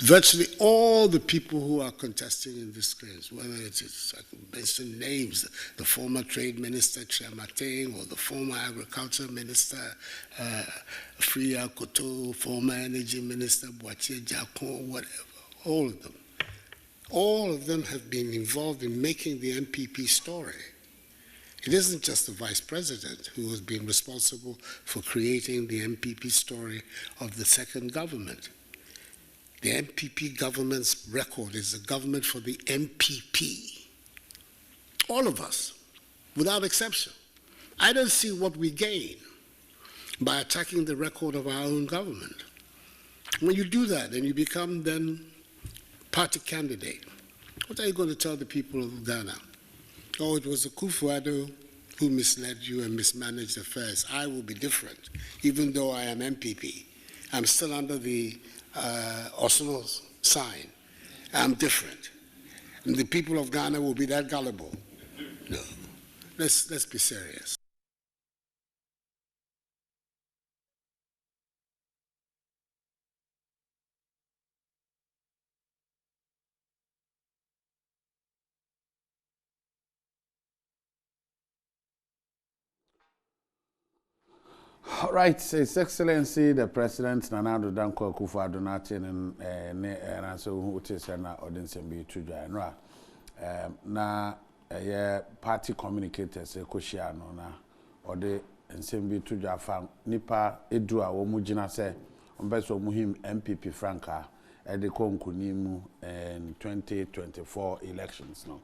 virtually all the people who are contesting in this case, whether it's I can mention names, the former Trade Minister Chiamateng, or the former Agriculture Minister Freya Koto, former Energy Minister Boatie Jakon, whatever, all of them have been involved in making the MPP story. It isn't just the Vice President who has been responsible for creating the MPP story of the second government. The MPP government's record is a government for the MPP. All of us, without exception. I don't see what we gain by attacking the record of our own government. When you do that and you become then party candidate, what are you going to tell the people of Ghana? Oh, it was Akufo-Addo who misled you and mismanaged affairs. I will be different, even though I am MPP. I'm still under the Oslo's sign. I'm different. And the people of Ghana will be that gullible. No. Let's be serious. All right, His Excellency the President Nana Addo Dankwa Akufo-Addo Naten and also who is na audience be to join na party communicators ekohia no na ode nsem to join nipa edu a wo mugina se ombeso muhim MPP Franca e de konkunimu in 2024 elections no.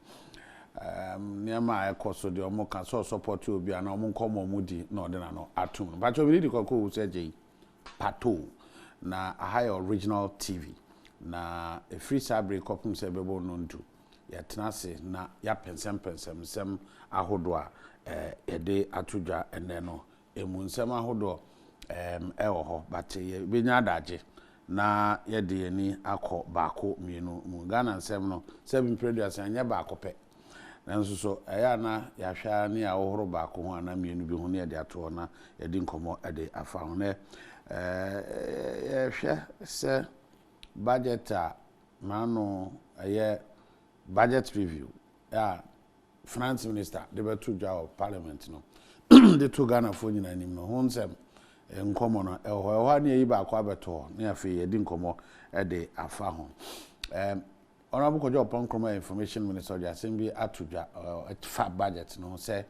Niama ekoso de omo kan so support obi ana omo nkomo mudi na ode na no atum but obi di kokko wo seje pato na a high original TV na a free sabre kopum se bebo no ndu yetena se na ya pensem sem ahodo a ede atudwa ene no emu nsem ahodo ewo ho but ye benya adaje na yede ani akọ baako mienu mu Ghana nsem no 7 produce anya baako pe nanso so eya na ya hwa ne ya ohoro baako ho ana mienu bi ho ne de ato na yedi nkomo ede afa ho ne hwe se budget a mano budget review ya finance minister de betu dwa of parliament no de to Ghana fo nyina nim no ho nsem nkomo no eho ne yi baako abeto ne afi yedi nkomo ede afa ho Honorable Kojo Oppong Nkrumah Information Minister Assembly atudwa fa budget no say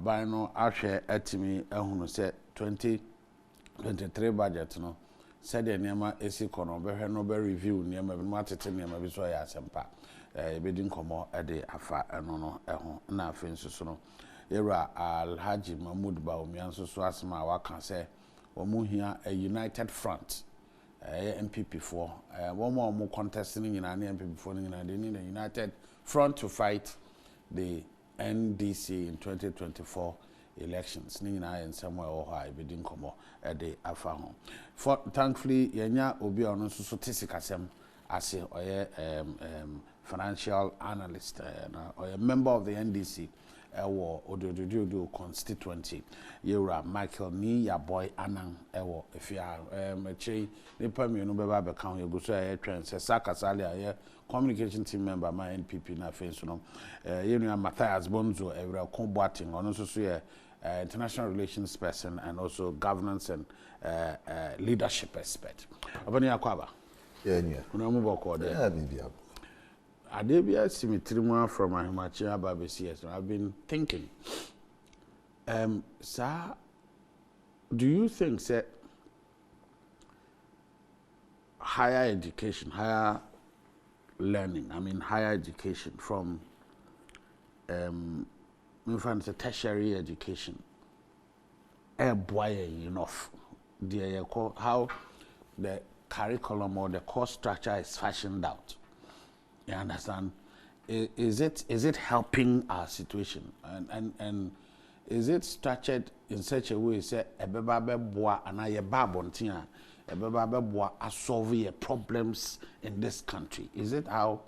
by no ahwe atimi ehunu say 2023 budget no said the niema esi kono behwe no be review niema bi matete niema bi so ya asempa ebedi nkomo ede afa eno no eho na afi nsusu no era Alhaji Mahmoud Bawumia nsusu asema waka say omu hia a united front MPP for one more contesting in an MPP for they need a united front to fight the NDC in 2024 elections. Nina and somewhere or high bidding como at the Afahon. For thankfully, Yenya Obi on so Tissikasem as a financial analyst or a member of the NDC. Ewo odododo constituency yera Michael ni ya boy anan ewo efia mechi nipa mienu beba be kan yegu so ya twen se sakasale ya communication team member my NPP na face no yenu Matthias Bonzo evra Konboating ono so ye international relations person and also governance and leadership expert abani akwaba yeah kuna mu boko de yeah bibia Adebia Simitrima from Ahimachia Babesi. I've been thinking, sir, do you think that higher education, higher learning, higher education from tertiary education, enough? How the curriculum or the course structure is fashioned out? You understand? Is it helping our situation? And is it structured in such a way say ebeba beboa anaye babontia ebeba beboa solve problems in this country? Is it how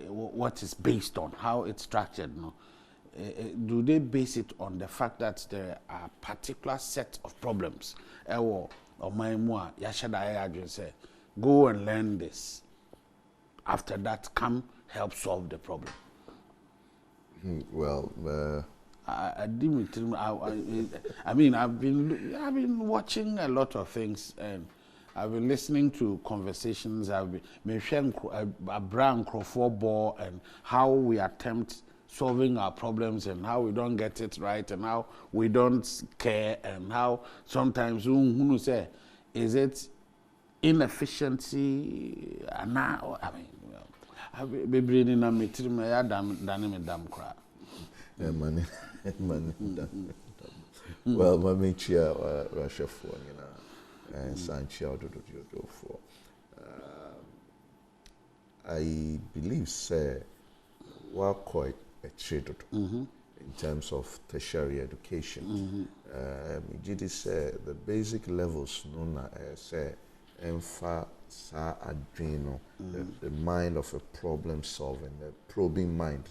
what is based on, how it's structured? No? Do they base it on the fact that there are particular set of problems? or my moi, Yashada say, go and learn this. After that, come help solve the problem. Well, I mean, I've been watching a lot of things, and I've been listening to conversations. I've been mentioning Abraham Crawford ball and how we attempt solving our problems and how we don't get it right and how we don't care and how sometimes who say is it inefficiency and now I mean I've been reading a meeting me dam cry. Money. Well, my mature Russia for and Sancho for. I believe, sir, we're quite a trade in terms of tertiary education. It is the basic levels known as empha sa adreno, the mind of a problem solving, the probing mind,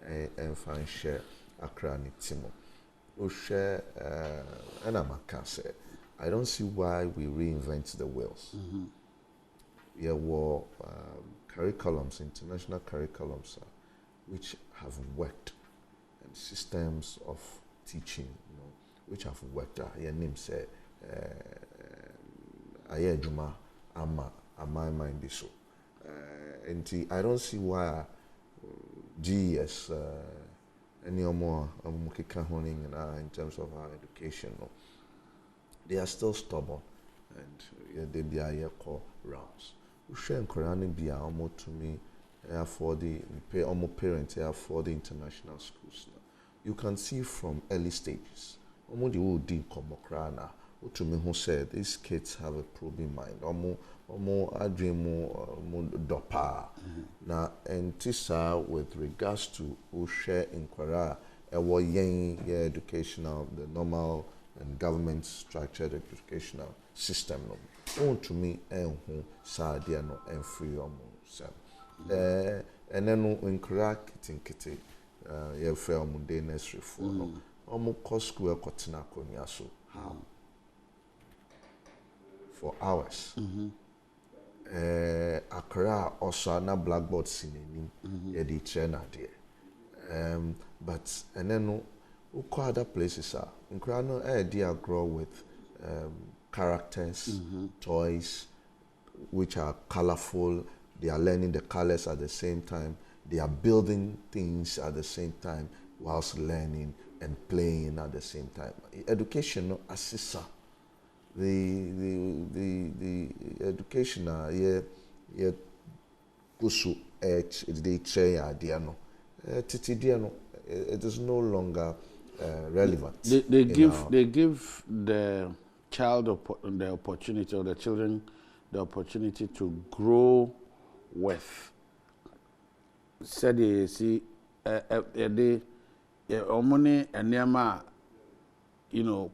and share acranitimo. Share and I don't see why we reinvent the wheels. There were curriculums, international curriculums, which have worked, and systems of teaching, which have worked. Your name say, Ayejuma Ama mind so. And I don't see why GS any more in terms of our education. They are still stubborn, and they be a call rounds. We share Korean be almost to me for the pay almost parents for the international schools. You can see from early stages. Almost the old dean Komokrana, to me who said these kids have a probing mind. Almost I dream more dopa. Now and tisa with regards to who share in Korea, educational, the normal and government structured educational system. To me, and who sadia no and free and then in crack kitty, you fell mundanous reform. Almost cost school cotina konyaso. How? For hours. Accra also na blackboard singing the trainer there. But and then no other places are in Krano idea grow with characters, toys, which are colorful. They are learning the colors at the same time. They are building things at the same time whilst learning and playing at the same time. Education assists the education kusu they train idea no it is no longer relevant. They give the child the opportunity, or the children the opportunity to grow with. Said they see money and Nema,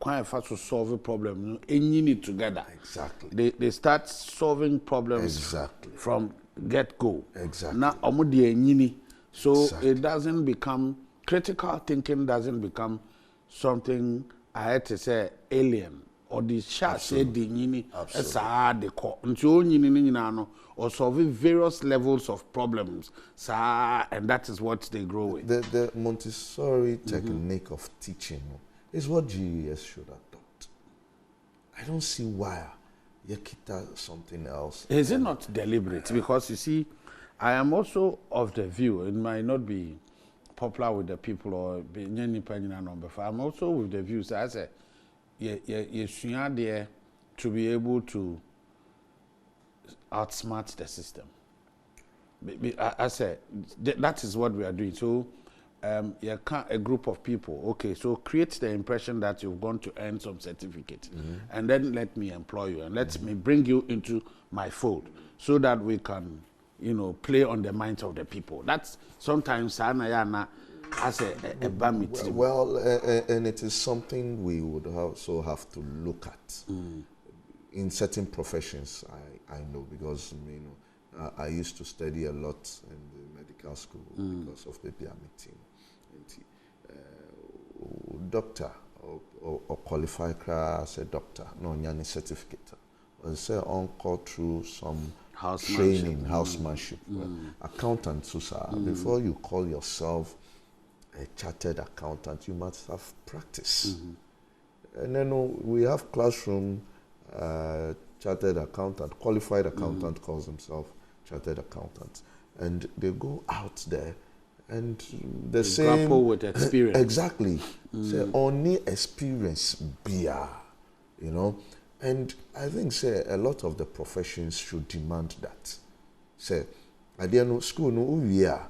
quite fast to solve a problem. And you need together. Exactly. They start solving problems from get go. Exactly. Now so it doesn't become critical thinking, doesn't become something I had to say alien. Or the shah said the yini the call until or solving various levels of problems, and that is what they grow with. The Montessori technique of teaching is what GES should adopt. I don't see why Yakita something else. Is it not deliberate? Because you see, I am also of the view, it might not be popular with the people or be I'm also with the views as a you're there to be able to outsmart the system. I said that is what we are doing. So you can't a group of people. Okay, so create the impression that you've gone to earn some certificate, and then let me employ you and let me bring you into my fold, so that we can, play on the minds of the people. That's sometimes as a bamit. Well, and it is something we would also have to look at in certain professions. I know because I used to study a lot in the medical school because of the meeting. Doctor or qualify as a doctor, no any certificate. Or say on call through some training, housemanship, accountant, before you call yourself a chartered accountant, you must have practice. And then we have classroom chartered accountant, qualified accountant calls himself chartered accountant, and they go out there and the same grapple with experience. Exactly. Say only experience beer, you know. And I think say a lot of the professions should demand that. Say, I didn't know school no year.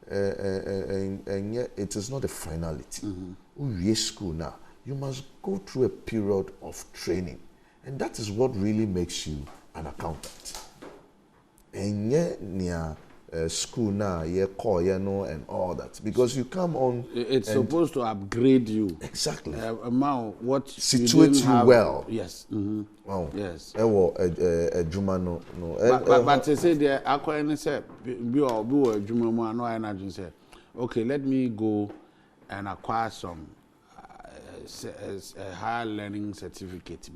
And yet it is not a finality. School now, you must go through a period of training, and that is what really makes you an accountant. And yet near school now, and all that, because you come on. It's supposed to upgrade you. Exactly. What situate you well. Yes. Oh. Yes. But they say there, I say, okay, let me go and acquire some a higher learning certificate,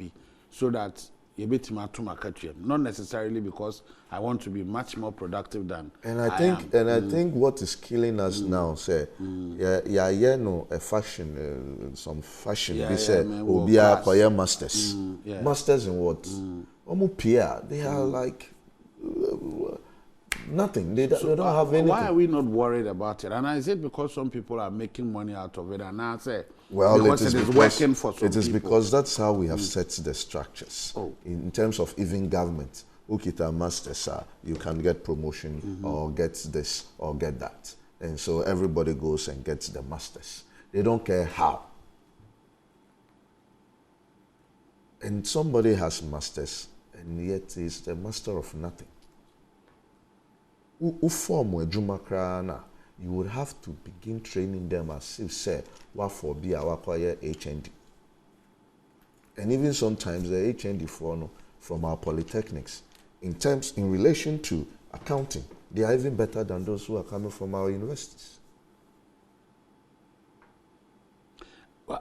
so that not necessarily because I want to be much more productive than I think what is killing us now, say, a fashion, some fashion. They say, "Obia masters, masters in what? They are like nothing. They don't have anything. Why are we not worried about it? And I said because some people are making money out of it, and I say, well, because it is working for some people. It is because that's how we have set the structures. In terms of even government, Ukita masters, you can get promotion or get this or get that. And so everybody goes and gets the masters. They don't care how. And somebody has masters, and yet is the master of nothing. You would have to begin training them as if say what for be our HND. And even sometimes the HND from our polytechnics, in relation to accounting, they are even better than those who are coming from our universities.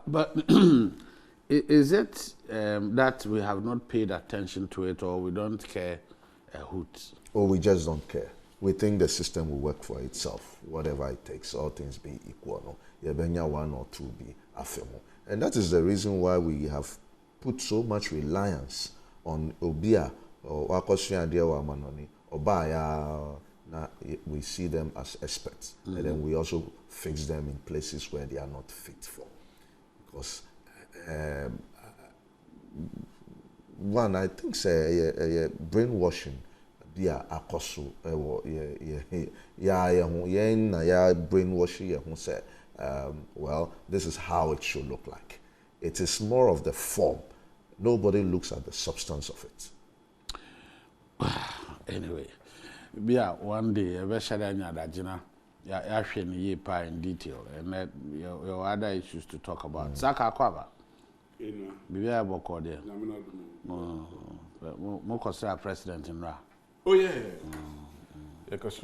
But is it that we have not paid attention to it, or we don't care a hoot? Or we just don't care? We think the system will work for itself, whatever it takes, all things being equal. No? One or two be afemo. And that is the reason why we have put so much reliance on Obia or Wakoshian Dewa Manoni or Baya. We see them as experts, and then we also fix them in places where they are not fit for. Because one, I think, say brainwashing. Akosu brainwashing say, well, this is how it should look like. It is more of the form. Nobody looks at the substance of it. Anyway, one day in detail, and your other issues to talk about. Saka Kwaba. Bibia Boko there. Mokosra president in Ra. Oh yeah. Yeah, cause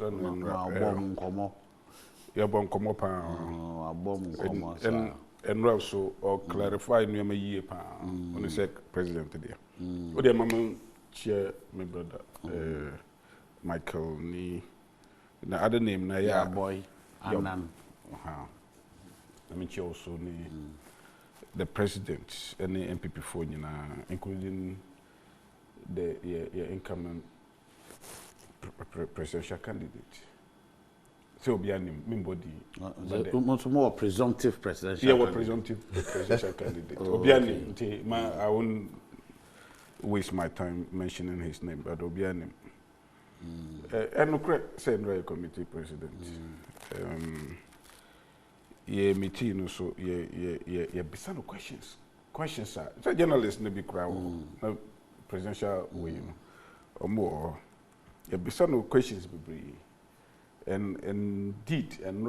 and also or clarify new me year pa on the president there. Oh dear mama chair my brother Michael ni the other name na ya boy Anan. I mean also ni the president and the MPP for including the incoming presidential candidate. So be an more presumptive presidential. Yeah, presumptive presidential candidate. Obiani, I won't waste my time mentioning his name, but Obiani. And no correct Senate committee president. Yeah, meeting so yeah, beside questions. Questions are it's a journalist maybe crowd no presidential way, you know, or more. Yeah, beside questions be. And indeed, and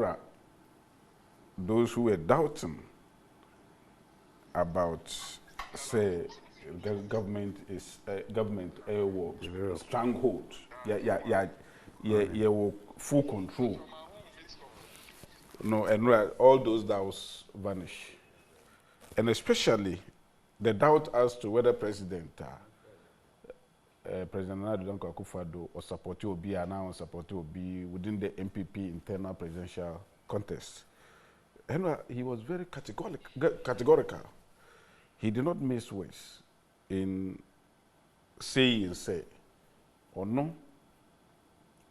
those who were doubting about, say, government is government stronghold. Yeah, full control. No, and all those doubts vanish. and especially the doubt as to whether President Nana Akufo-Addo or support Obi and now support Obi within the MPP internal presidential contest. And he was very categorical. He did not miss words in saying, or no,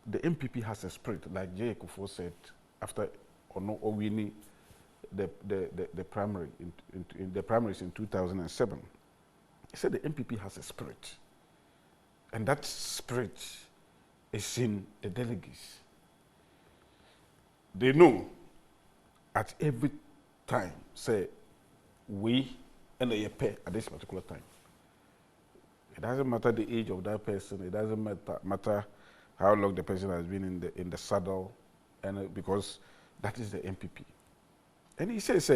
the MPP has a spirit, like J. Kufuor said after or no or winning the primary in the primaries in 2007. He said the MPP has a spirit, and that spirit is in the delegates. They know at every time, say, we and they pay at this particular time. It doesn't matter the age of that person. It doesn't matter how long the person has been in the saddle, and because that is the MPP. And he says,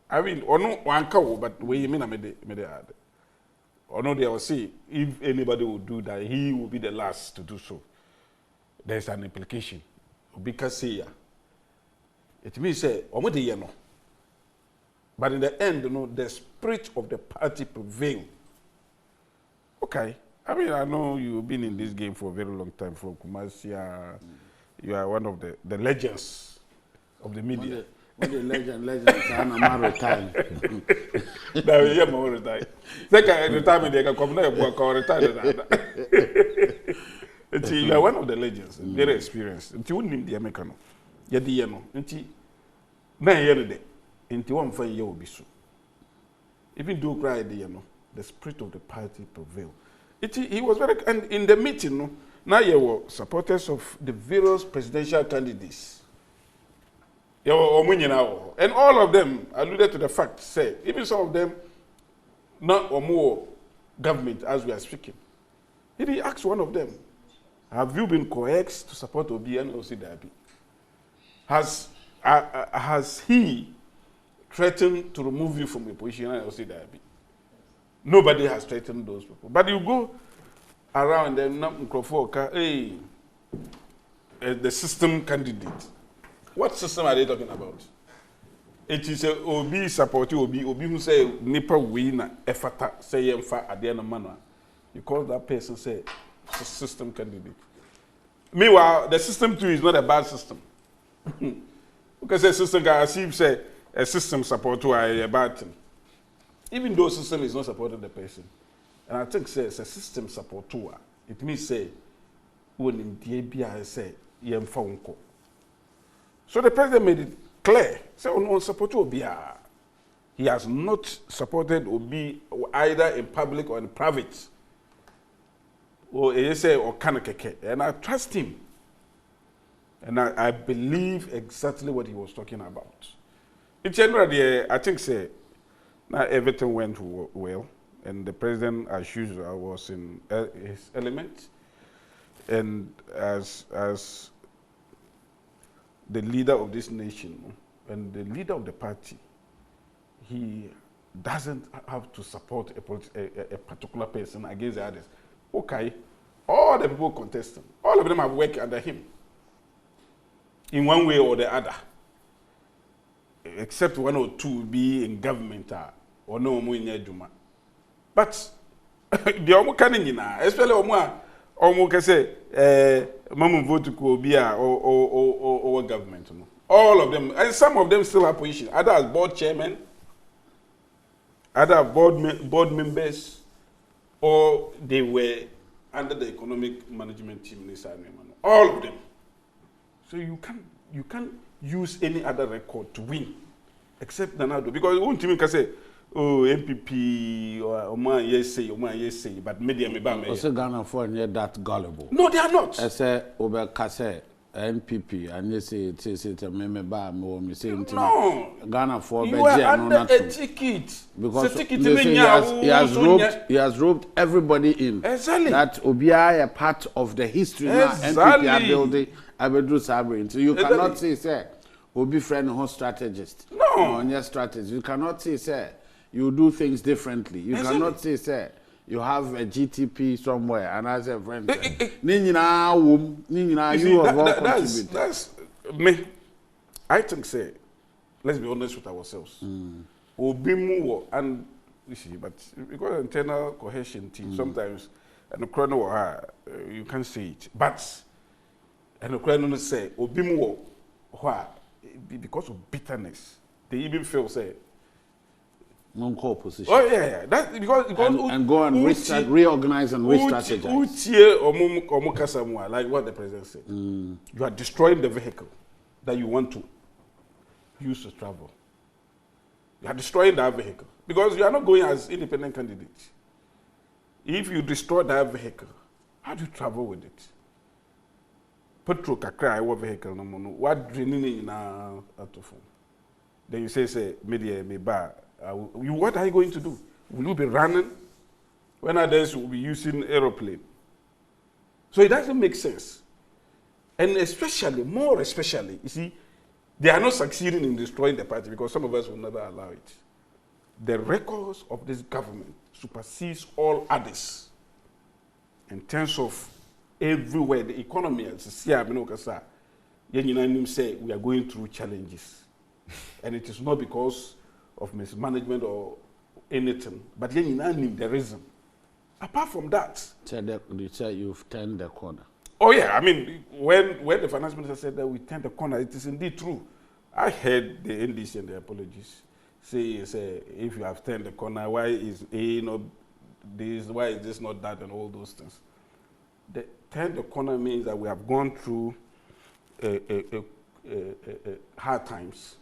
I mean, or no one cow, but we mean I made add. Or no, they will see if anybody will do that, he will be the last to do so. There's an implication. Because it means no. But in the end, the spirit of the party prevail. Okay. I mean, I know you've been in this game for a very long time from Kumasi. You are one of the legends of the media. What the legends, I'm retired. Now, yeah, I'm retired. Second retirement, they can come now, but retired. You are one of the legends, very experienced. You wouldn't name the American. You're the Yano. Now, you're into 1 5 year will be so. Even though cry the spirit of the party prevail. He was very, and in the meeting, now you were supporters of the various presidential candidates. And all of them alluded to the fact, say, even some of them, not or more government as we are speaking. He asked one of them, have you been coaxed to support Obi and Osidabi? Has he threatened to remove you from your position and Osidabi? Nobody has threatened those people. But you go around and the system candidate. What system are they talking about? It is a Obi supporting Obi who say Nipa winner effort say yemfa at the end of manner. You call that person say system candidate. Meanwhile, the system too is not a bad system. Because a system can achieve say a system support to a bad thing. Even though system is not supporting the person. And I think say it's a system support to her. It means say when in DBI say yemfa unko. So the president made it clear. Say on support to Obi. He has not supported Obi either in public or in private. Or say or kanakeke. And I trust him. And I believe exactly what he was talking about. In general, I think say now everything went well, and the president, as usual, was in his element. And as the leader of this nation and the leader of the party, he doesn't have to support a particular person against the others. Okay, all the people contesting, all of them have worked under him in one way or the other, except 1 or 2 be in government or no more in Ejuma. But the Omo Kanina, especially Omo can say, Mamu vote to be or government. All of them, and some of them still have position. Other as board chairman, other board members, or they were under the economic management team. All of them. So you can't use any other record to win, except Nanado, because one team can say, oh, MPP or yes say, but media me ba me. Also Ghana for near that gullible. No, they are not. I say over Kase NPP and you say me ba me say no. Ghana for you are under a ticket. Because he has roped everybody in. Exactly. That Obia a part of the history exactly. Now NPP are building Abedru Sabrin. So you cannot say Obi friend who strategist. No. On your strategy. You cannot say you do things differently. You cannot say you have a GTP somewhere and as a friend. You have all contributed. That's me. I think let's be honest with ourselves. Obimu, and you see, but because internal cohesion team, sometimes, and the chrono, you can say it, but, and the chrono say, Obimu, because of bitterness, they even feel, say, non-core position. oh, yeah. That's because and go and reorganize and re-strategize. Like what the president said. You are destroying the vehicle that you want to use to travel. You are destroying that vehicle because you are not going as independent candidates. If you destroy that vehicle, how do you travel with it? Petrol kakra what vehicle no more. What draining in our phone? Then you say media me bar. What are you going to do? Will you be running when others will be using aeroplane? So it doesn't make sense. And especially, more especially, you see, they are not succeeding in destroying the party because some of us will never allow it. The records of this government supersedes all others in terms of everywhere. The economy, say we are going through challenges. And it is not because of mismanagement or anything, but then you name the reason. Apart from that, you say you've turned the corner. Oh yeah, I mean, when the finance minister said that we turned the corner, it is indeed true. I heard the NDC and the apologies say if you have turned the corner, why is A not this? Why is this not that? And all those things. The turn the corner means that we have gone through hard times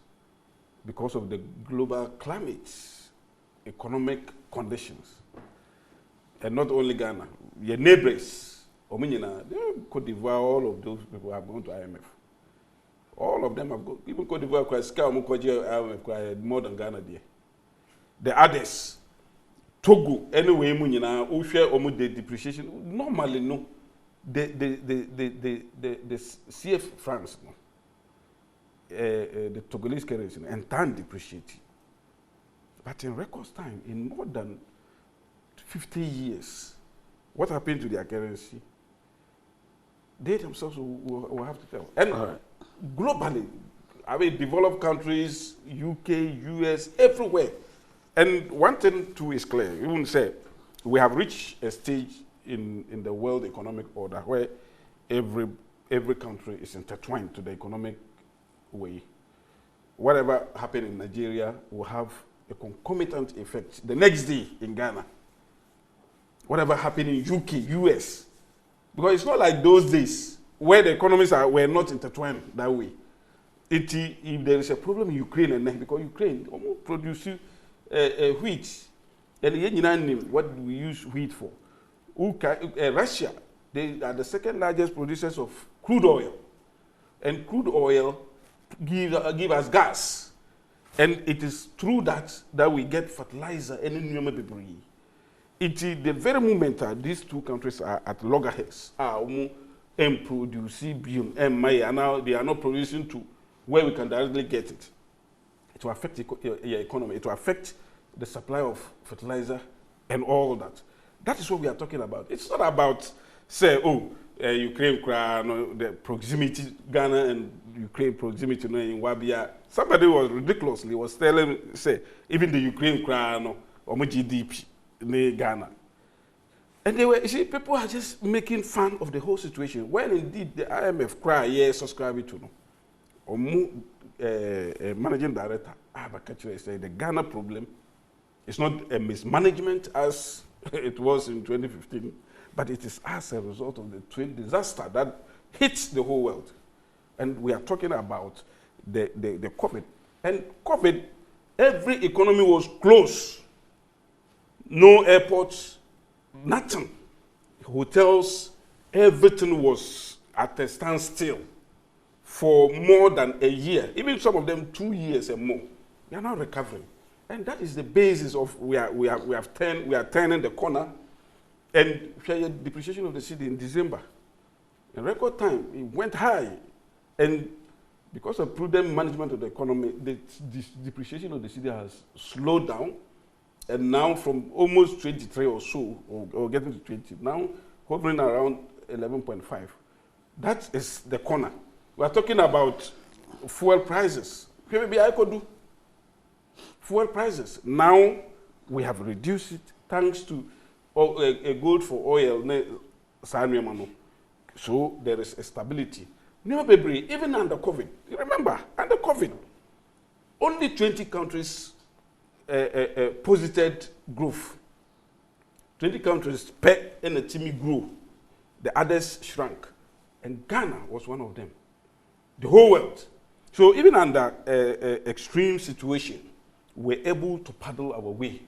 because of the global climate, economic conditions. And not only Ghana, your neighbors, Cote d'Ivoire, all of those people have gone to IMF. All of them have gone, even Cote d'Ivoire, IMF more than Ghana there. The others, Togo, anyway, the depreciation, normally no. The CF France, no. The Togolese currency and time depreciating. But in record time, in more than 50 years, what happened to their currency? They themselves will have to tell. And globally, I mean, developed countries, UK, US, everywhere. And one thing too is clear. You wouldn't say we have reached a stage in the world economic order where every country is intertwined to the economic way. Whatever happened in Nigeria will have a concomitant effect the next day in Ghana. Whatever happened in UK, US. Because it's not like those days where the economies were not intertwined that way. If there is a problem in Ukraine, and because Ukraine almost produces wheat, and what we use wheat for. Russia, they are the second largest producers of crude oil. And crude oil give us gas. And it is through that we get fertilizer and new debris. It is the very moment that these two countries are at loggerheads, and producing and now they are not producing to where we can directly get it. It will affect your economy. It will affect the supply of fertilizer and all that. That is what we are talking about. It's not about, say, Ukraine, the proximity, Ghana and Ukraine proximity in Wabia. Somebody was telling, say, even the Ukraine, or GDP in Ghana. And they were, you see, people are just making fun of the whole situation. When indeed the IMF subscribe to managing director, say the Ghana problem is not a mismanagement as it was in 2015, but it is as a result of the twin disaster that hits the whole world. And we are talking about the COVID. And COVID, every economy was closed. No airports, nothing. Hotels, everything was at a standstill for more than a year. Even some of them 2 years and more. They are now recovering. And that is the basis of we are turning the corner. And depreciation of the cedi in December. In record time, it went high. And because of prudent management of the economy, the depreciation of the cedi has slowed down. And now from almost 23 or so, or getting to 20, now hovering around 11.5. That is the corner. We are talking about fuel prices. Maybe I could do fuel prices. Now we have reduced it thanks to a gold for oil. So there is a stability. Even under COVID, remember, under COVID, only 20 countries posited growth. 20 countries pet and the Timmy grew. The others shrank. And Ghana was one of them. The whole world. So even under extreme situation, we're able to paddle our way.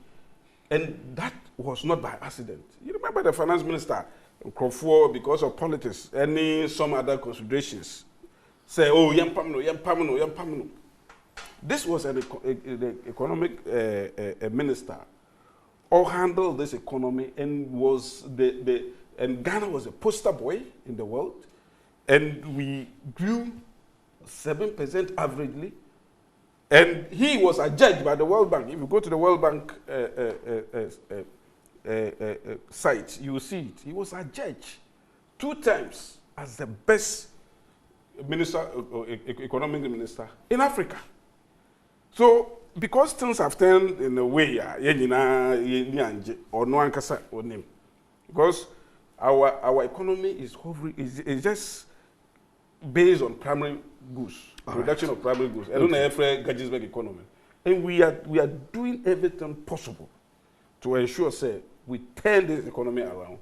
And that was not by accident. You remember the finance minister, Nkrumah, because of politics, some other considerations, say, oh, yampamino. This was an economic minister who handled this economy and was and Ghana was a poster boy in the world, and we grew 7% averagely. And he was adjudged by the World Bank. If you go to the World Bank site, you will see it. He was adjudged 2 times as the best minister, economic minister in Africa. So, because things have turned in a way, because our economy is hovering, is just based on primary goods, production of primary goods. I don't know if Gajisberg economy, and we are doing everything possible to ensure, say, we turn this economy around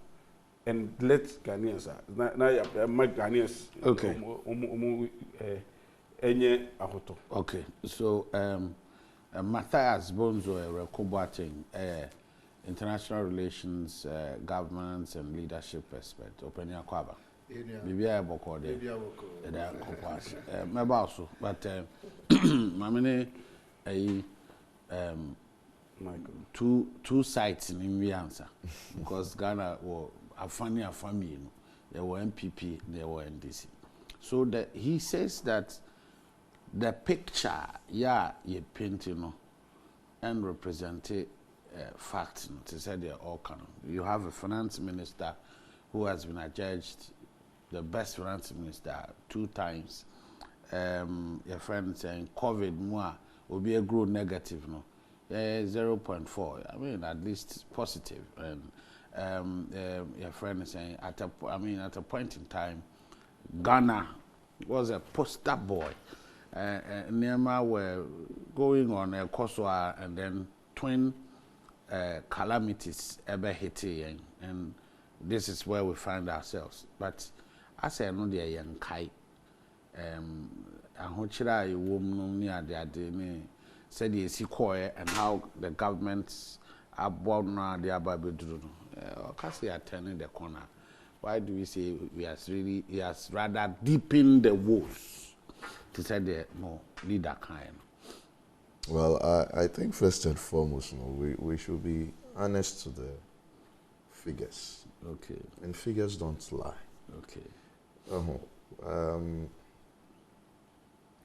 and let Ghanaians, Ghanaians, okay. So Matthias Bonzo, Rekobating, international relations, governance and leadership expert, Openia Kwaba. Maybe I boko de. Maybe also, but mamene two sides in the answer because Ghana were a family, there were MPP, there were NDC. So that he says that the picture, you paint, and represent facts. To say they're all canon. You have a finance minister who has been adjudged the best finance minister 2 times. Your friend saying COVID more will be a grow negative, 0.4. I mean, at least positive. And your friend is saying at a point in time, Ghana was a poster boy. Nema were going on a Kosovo and then twin calamities ever hitting, and this is where we find ourselves. But I say no dey young kai ahochira e wom no ni ade ni said the sikoe and how the governments are born now they are babeduru no kasi attending the corner. Why do we say he has rather deepened the woes to say the more leader kind? Well, I think first and foremost, we should be honest to the figures. Okay. And figures don't lie. Okay.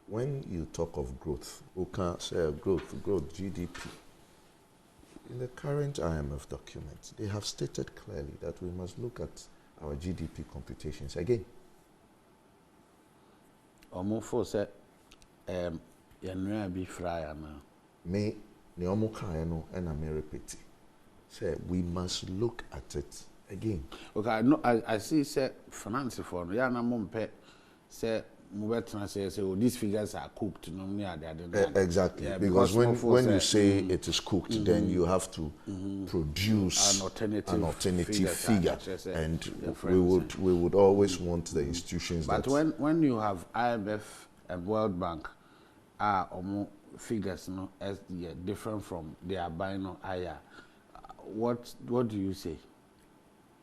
When you talk of growth, we can say growth, GDP. In the current IMF document, they have stated clearly that we must look at our GDP computations again. Omofo say, be fryer now. Me, Neomo Kayano and Ameripeti. Say we must look at it again. Okay, I see say finance for no. Ya na mumpe say mubetna say these figures are cooked. No, exactly. Yeah, because when you say it is cooked, then you have to produce an alternative figure, and we would always want the institutions. But when you have IMF and World Bank are figures, as different from the albino aya, what do you say?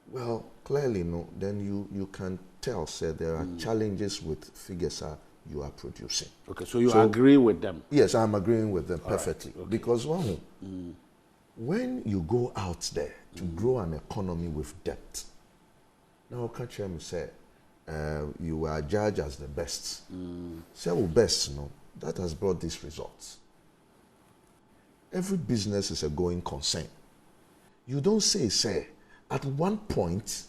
Well, clearly, no. Then you can tell, sir, there are challenges with figures you are producing. Okay, so you agree with them? Yes, I'm agreeing with them perfectly. Right, okay. Because when you go out there to grow an economy with debt, now Kachem say you are judged as the best. Say best, that has brought these results. Every business is a going concern. You don't say, at one point,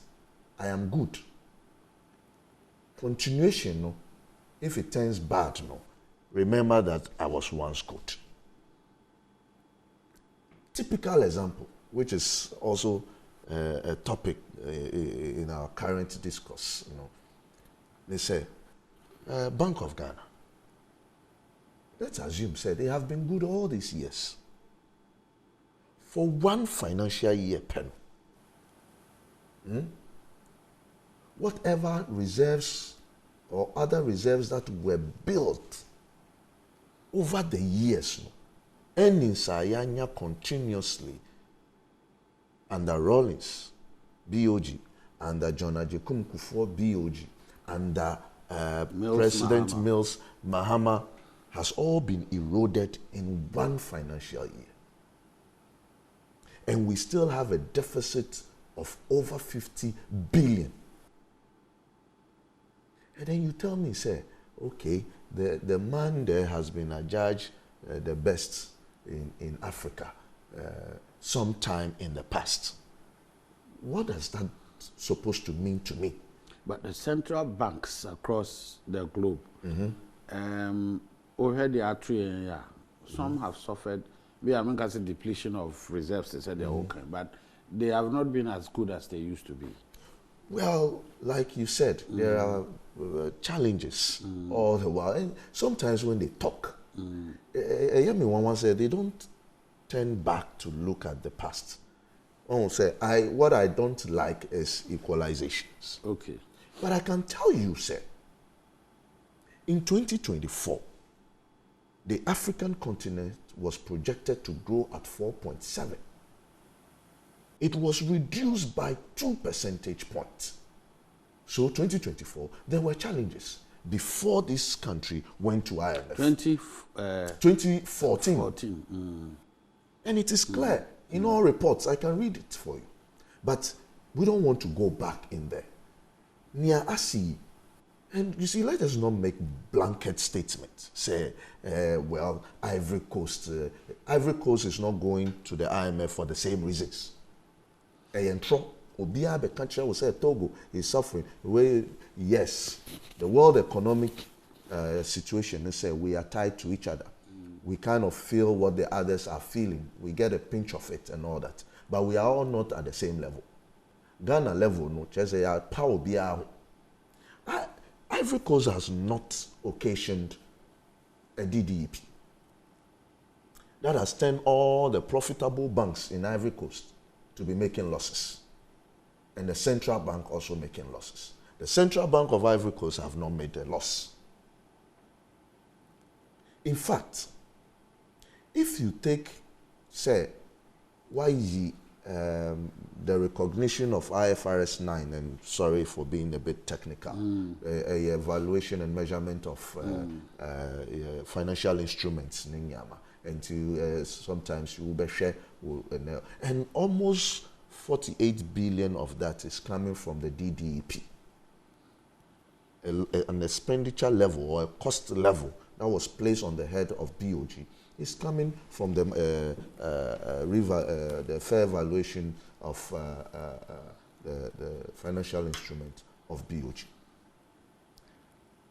I am good. Continuation, if it turns bad, remember that I was once good. typical example, which is also a topic in our current discourse, they say, Bank of Ghana. Let's assume, say, they have been good all these years. For one financial year, whatever reserves or other reserves that were built over the years, earnings are continuously under Rawlings, BOG, under John Ajekum Kufuor, BOG, under President Mahama. Mills Mahama, has all been eroded in one financial year. And we still have a deficit of over 50 billion. And then you tell me, say, okay, the man there has been adjudged the best in Africa sometime in the past. What is that supposed to mean to me? But the central banks across the globe, already are three, some have suffered. We have not a depletion of reserves, they said they're okay, but they have not been as good as they used to be. Well, like you said, there are challenges all the while. And sometimes when they talk, one said they don't turn back to look at the past. One will say, what I don't like is equalizations. Okay. But I can tell you, sir, in 2024, the African continent was projected to grow at 4.7. It was reduced by 2 percentage points. So 2024, there were challenges before this country went to IMF. 2014. And it is clear in all reports. I can read it for you. But we don't want to go back in there. Nia Asi. And you see, let us not make blanket statements. Say, well, Ivory Coast is not going to the IMF for the same reasons. Obia the country will say Togo is suffering. Yes, the world economic situation is say we are tied to each other. We kind of feel what the others are feeling. We get a pinch of it and all that. But we are all not at the same level. Ghana level, no, just say power be out. Ivory Coast has not occasioned a DDEP. That has turned all the profitable banks in Ivory Coast to be making losses. And the central bank also making losses. The Central Bank of Ivory Coast have not made a loss. In fact, if you take, say, the recognition of IFRS 9, and sorry for being a bit technical, a evaluation and measurement of financial instruments, and to sometimes you will share, and almost 48 billion of that is coming from the DDEP. An expenditure level or a cost level that was placed on the head of BOG is coming from the fair valuation of the financial instrument of BOG.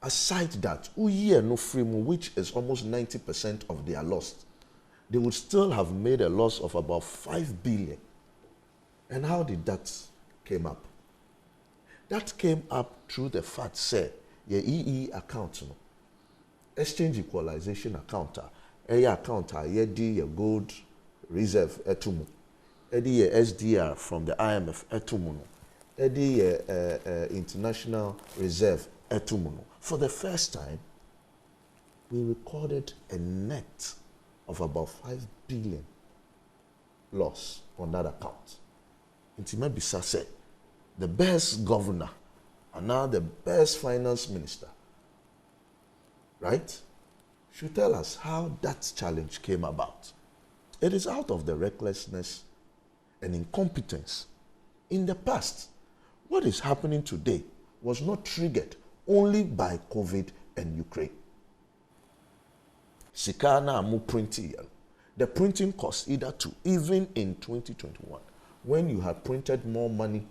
Aside that, which is almost 90% of their loss, they would still have made a loss of about 5 billion. And how did that came up? That came up through the fact, say, your EE account, exchange equalization account, account, your gold reserve etumu, your SDR from the IMF etumu, international reserve etumu. For the first time, we recorded a net of about 5 billion loss on that account. Intima Bisa said, the best governor and now the best finance minister, right, should tell us how that challenge came about. It is out of the recklessness and incompetence. In the past, what is happening today was not triggered only by COVID and Ukraine. Sikana amu printing, the printing cost either to, even in 2021, when you had printed more money,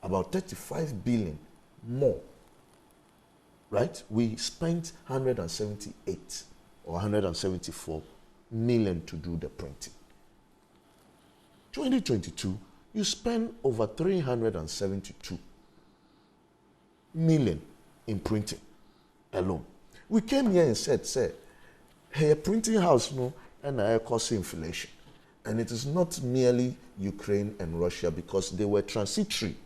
about 35 billion more right? We spent 178 or 174 million to do the printing. 2022, you spend over 372 million in printing alone. We came here and said, hey, a printing house, no, and I cause inflation. And it is not merely Ukraine and Russia because they were transitory.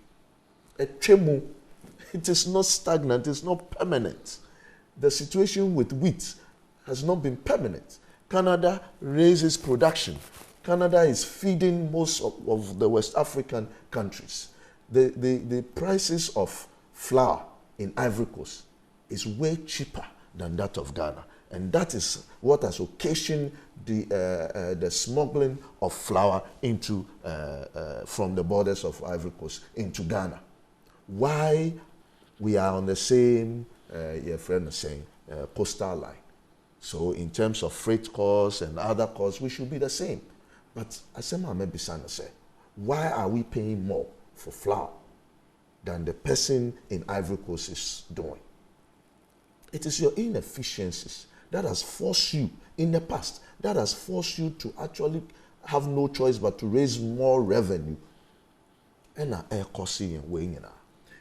It is not stagnant, it's not permanent. The situation with wheat has not been permanent. Canada raises production. Canada is feeding most of the West African countries. The prices of flour in Ivory Coast is way cheaper than that of Ghana. And that is what has occasioned the smuggling of flour into from the borders of Ivory Coast into Ghana. Why we are on the same, your friend is saying, coastal line. So in terms of freight costs and other costs, we should be the same. But Asema Mebisana said, why are we paying more for flour than the person in Ivory Coast is doing? It is your inefficiencies that has forced you, in the past, that has forced you to actually have no choice but to raise more revenue. And air costing and weighing it.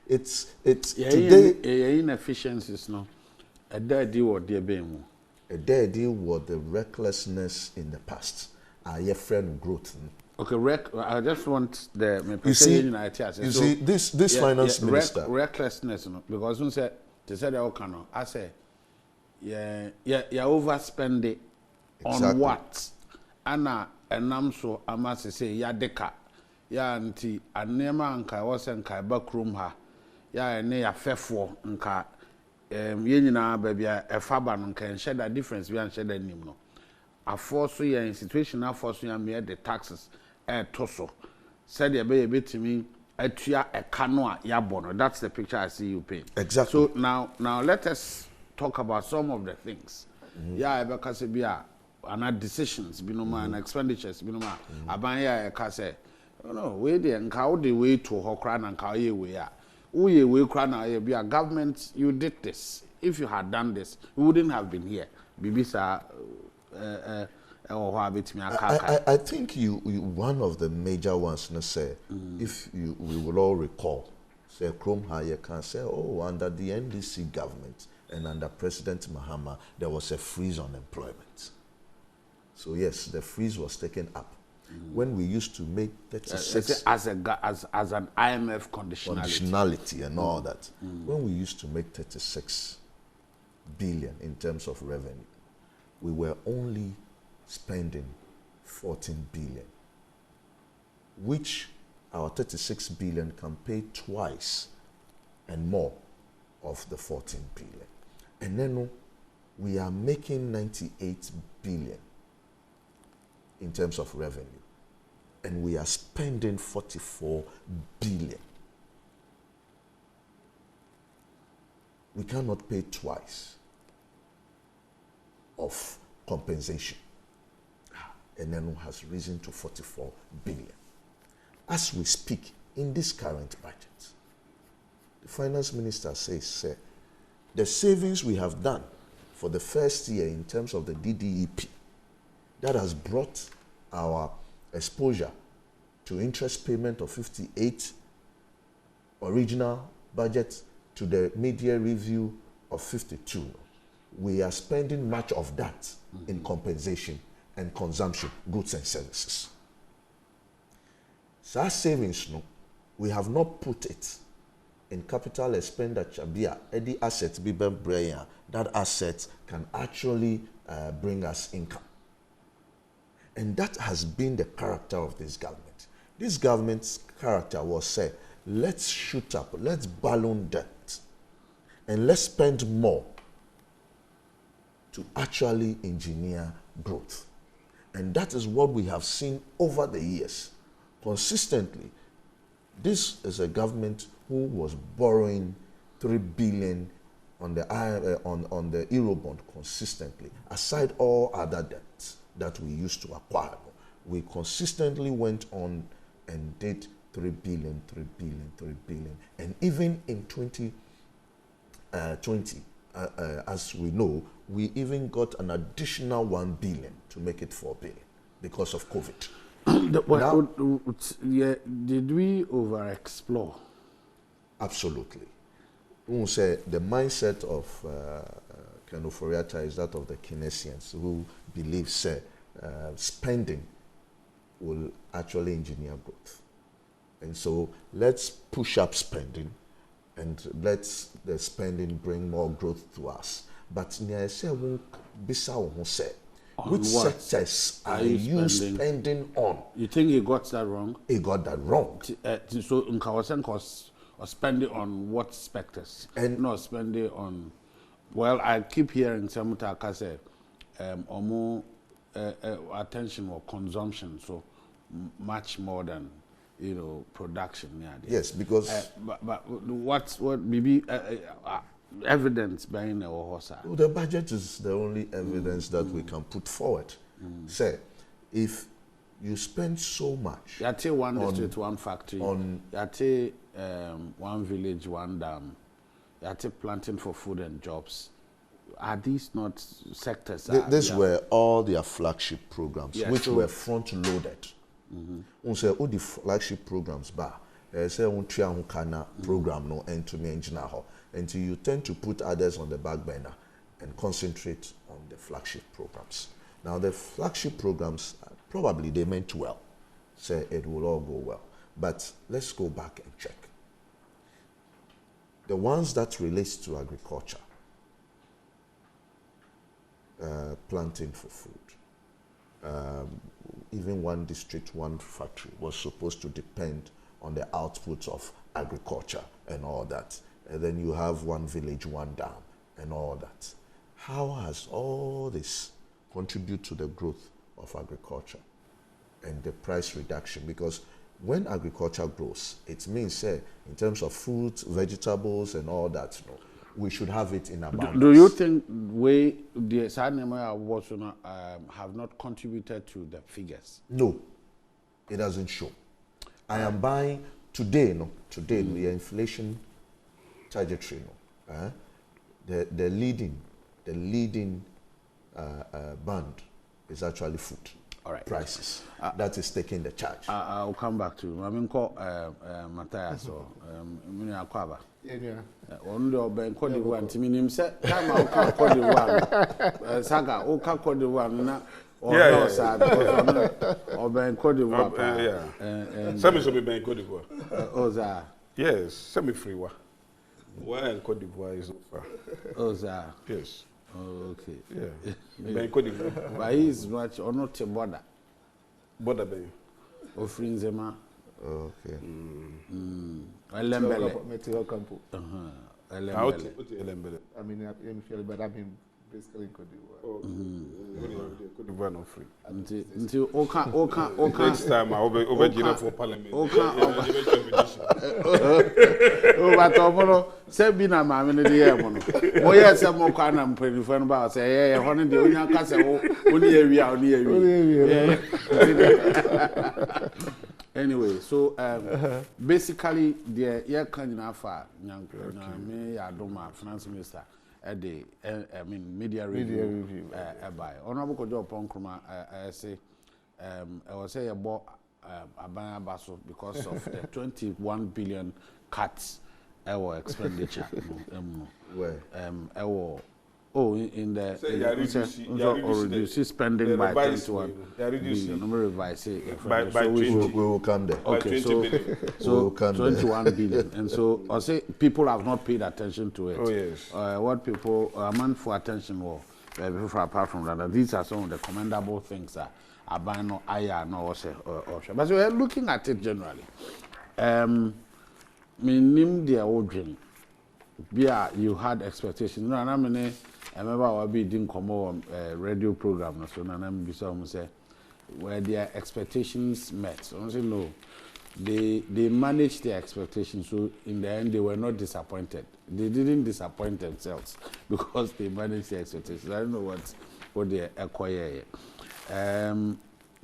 It's today. Inefficiencies, no. A daddy or dear being. A daddy was the recklessness in the past. Your friend growth. Okay, I just want the you see this finance minister recklessness, no, because when said they said I say you overspend it on what? Anna and I'm so I must say ya deka ya anti anema nka was nka backroom ha ya ne ya fefo nka ye nyina ba bia e faba no nka share the difference we and share the nim no aforce ya situation aforce ya me the taxes toso said ya be betimi atua eka no a ya bono. That's the picture I see you paint. Exactly. So now let us talk about some of the things. Yeah, because bia and decisions binoma and expenditures binoma aban ya ka say no we dey nka the way to hokra na nka ye we a we kra na ye bia government you did this. If you had done this we wouldn't have been here. Bibisa I think you one of the major ones na say if we will all recall say Nkrumah you can say under the NDC government and under President Mahama there was a freeze on employment. So yes, the freeze was taken up. When we used to make 36 as an IMF conditionality and all that. When we used to make 36 billion in terms of revenue, we were only spending 14 billion, which our 36 billion can pay twice and more of the 14 billion. And then we are making 98 billion in terms of revenue, and we are spending 44 billion. We cannot pay twice of compensation, and then has risen to 44 billion. As we speak, in this current budget, the finance minister says, sir, the savings we have done for the first year in terms of the DDEP, that has brought our exposure to interest payment of 58 original budget to the mid-year review of 52. We are spending much of that in compensation and consumption, goods and services. So our savings, no, we have not put it in capital expenditure. Any asset be brain, that asset can actually bring us income. And that has been the character of this government. This government's character was say, let's shoot up, let's balloon debt, and let's spend more to actually engineer growth. And that is what we have seen over the years. Consistently, this is a government who was borrowing 3 billion on the Eurobond consistently, aside all other debts that we used to acquire. We consistently went on and did 3 billion, 3 billion, 3 billion. And even in 2020, as we know, we even got an additional 1 billion to make it 4 billion because of COVID. Did we over-explore? Absolutely. We say the mindset of Ken Ofori-Atta is that of the Keynesians who believe spending will actually engineer growth. And so let's push up spending and let's the spending bring more growth to us. But which sectors are you spending on? You think he got that wrong? He got that wrong. So Nkawasen or spending on what sectors? And not spending on, well, I keep hearing Samutaka say, or more attention or consumption, so much more than, production. Yes, because but what maybe evidence behind the horse? The budget is the only evidence that we can put forward. Say, if you spend so much, you take one district, one factory, you take one village, one dam, you take planting for food and jobs. Are these not sectors? These were all their flagship programs, which were front-loaded. On say all the flagship programs, say on Triahukana program no and to me engineer until you tend to put others on the back burner and concentrate on the flagship programs. Now the flagship programs probably they meant well, say it will all go well, but let's go back and check. The ones that relates to agriculture, planting for food. Even one district, one factory was supposed to depend on the outputs of agriculture and all that. And then you have one village, one dam and all that. How has all this contributed to the growth of agriculture and the price reduction? Because when agriculture grows, it means in terms of fruits, vegetables and all that, we should have it in abundance. Do you think the Sanema have not contributed to the figures? No, it doesn't show. I am buying today, the inflation trajectory, the leading band is actually food. All right. Prices. That is taking the charge. I'll come back to you. I mean, Matthias or Akwaba. On the Ben Cote d'Ivoire, Timinim said, "Come out, Cote d'Ivoire, Saga, O Cote d'Ivoire, or Ben Cote d'Ivoire." Some is Ben Cote d'Ivoire. Oza. Yes, semi free. Why Cote d'Ivoire is not far. Oza. Yes. Oh, okay. Yeah. Ben Cote d'Ivoire. But he is much or not a border. Border Ben. Offering Zema. Okay. Elembele. Elembele. I mean, I'm feeling bad. I mean, basically in Cote d'Ivoire. Cote d'Ivoire not free. Until Oka. Next time I'll be for Parliament. Oh, but tomorrow, Sabina, mamma, the year one. Oh, yes, I'm more kind of pretty fun about say, yeah, one of the only castle, only area. Anyway, so basically, the year can offer young me, I don't know, finance minister at the media review. By Honorable Kojo Oppong Nkrumah, I say, I was say about Abana Basso because of the 21 billion cuts our expenditure. Where? In the reduce spending by 21 billion. Number revise it. By 20. We will come there. Okay, so 21 billion. And so I say people have not paid attention to it. Oh yes. What people are meant for attention was apart from that, these are some of the commendable things that are buying no aya no option. But we are looking at it generally. Minim their old dream. You had expectations. No, I remember I be doing radio program, so I'm say where their expectations met. So I say no, they managed their expectations. So in the end, they were not disappointed. They didn't disappoint themselves because they managed their expectations. I don't know what they acquire.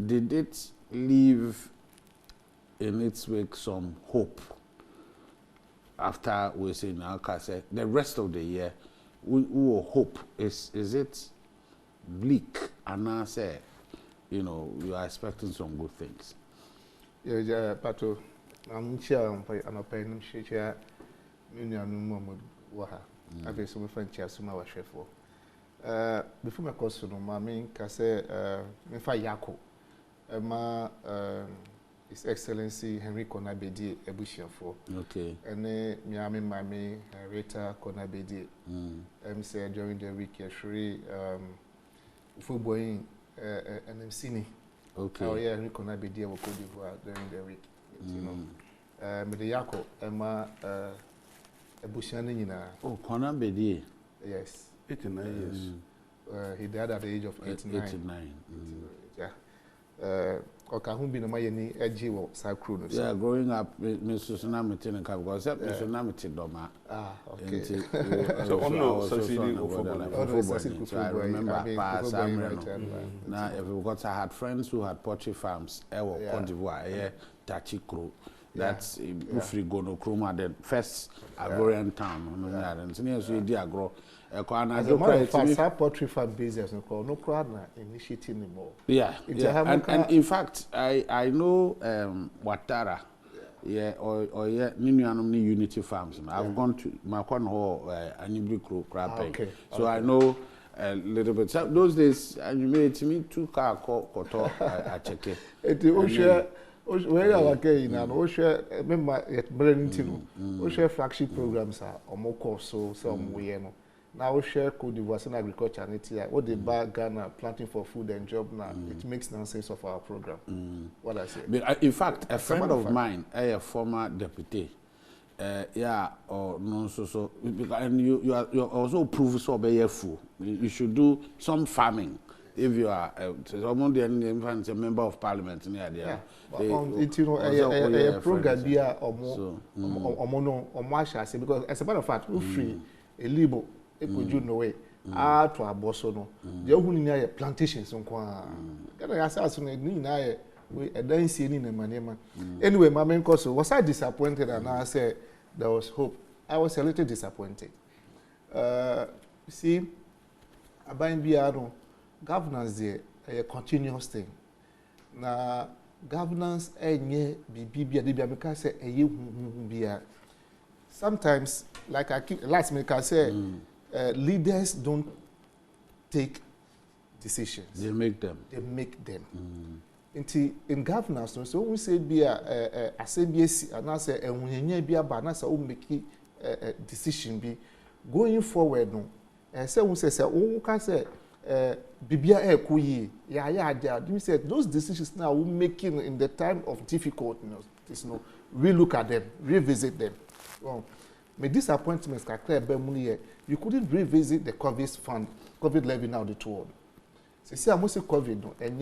Did it leave in its wake some hope? After we say now, the rest of the year, we hope is it bleak and I say you know you are expecting some good things. Yeah, but I'm sure I'm a pen share million waha. I be some friend chair suma wa chef for. Before my course no mami ka say me fa yako. His Excellency Henry Konabedi Ebushiafo. Okay. And Miami Mami Rita Konabedi. Say during the week, actually, footballing NMC. Okay. Oh yeah, Henry Konabedi will Cote d'Ivoire during the week. You know, Medeyako Emma Ebushiani. Oh, Konabedi. Yes. 89 years. He died at the age of 89. 89. Yeah. Okahumbi no mayeni eji wo sakru no. Yeah, growing up, Mr. Tsunami in Cap because Mr. Tsunami Doma. Ah, okay. So I'm not succeeding so I remember past now if we got I had friends who had poultry farms, Cote d'Ivoire, Tachikro. That's Kojo Oppong Nkrumah, the first agrarian town. And so you agro. As a matter of fact, our poultry farm business no crowd initiative anymore. Yeah. And in fact, I know Watara, or Unity Farms. I've gone to Makwan Hall, Anibri Crab. Okay. So I know a little bit. So those days, and you made to me 2 car Koto, I check it. Where are again and Osha remember at Brennington, Osha flagship programs are or more course so some way. Now share Cote d'Ivoire and agriculture and what they buy Ghana planting for food and job now. It makes nonsense of our program. What I say. But in fact, a friend of mine, a former deputy, or no so and you are also prove so be fool. You should do some farming. If you are someone a member of parliament near there. It's a program here or more because as a matter of fact, we free a libel. Could you know way? To our boss no. The only near plantations on Kwa. Can I ask we don't see any money. Anyway, my main cause was I disappointed and I said there was hope. I was a little disappointed. See, I buying Biano governance there a continuous thing. Now governance enye bibi because say bia. Sometimes like I keep last week I say leaders don't take decisions. They make them. In governance, so we say be a CBS and I say and be about us all make a decision be going forward. No, say we say can say Bibia Kuyi, you said those decisions now we making in the time of difficulty. Relook at them, revisit them. Well, my disappointments you couldn't revisit the COVID fund, COVID levy now the tour. So see, I'm also COVID, and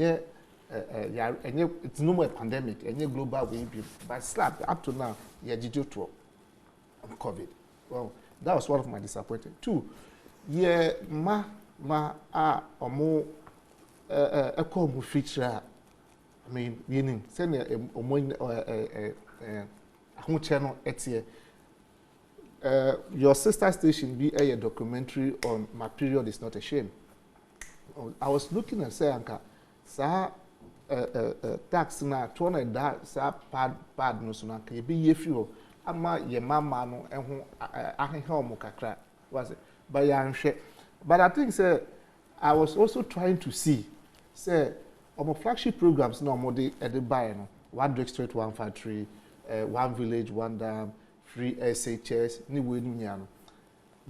it's no more a pandemic, and global will be by slap up to now, digital tour on COVID. Well, that was one of my disappointments. 2, or more a common feature. I mean, meaning, send a channel your sister station be a documentary on My Period Is Not a Shame. I was looking and saying, "Sa tax na twana da sa pad no so na ka be ye fi ho ama ye mama no eho ahehe omo kakra was but ya nhwe." But I think say I was also trying to see say omo flagship programs no omo dey buy no 1 district 1 factory, 1 village 1 dam, free SHS, ni we ni nya no.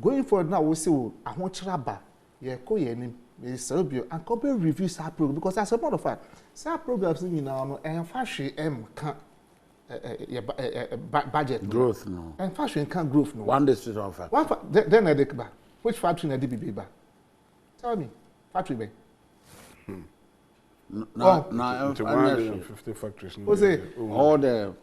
Going forward now we say ahokyeraba ye ko ye nim me Serbia and compare review sa program because as a matter of fact sa programs ni na no en fa hwe em ka budget growth no en fa hwe kan growth no 1 district of fact then I dey ba which factory na dey be ba tell me factory be now 150 factories all the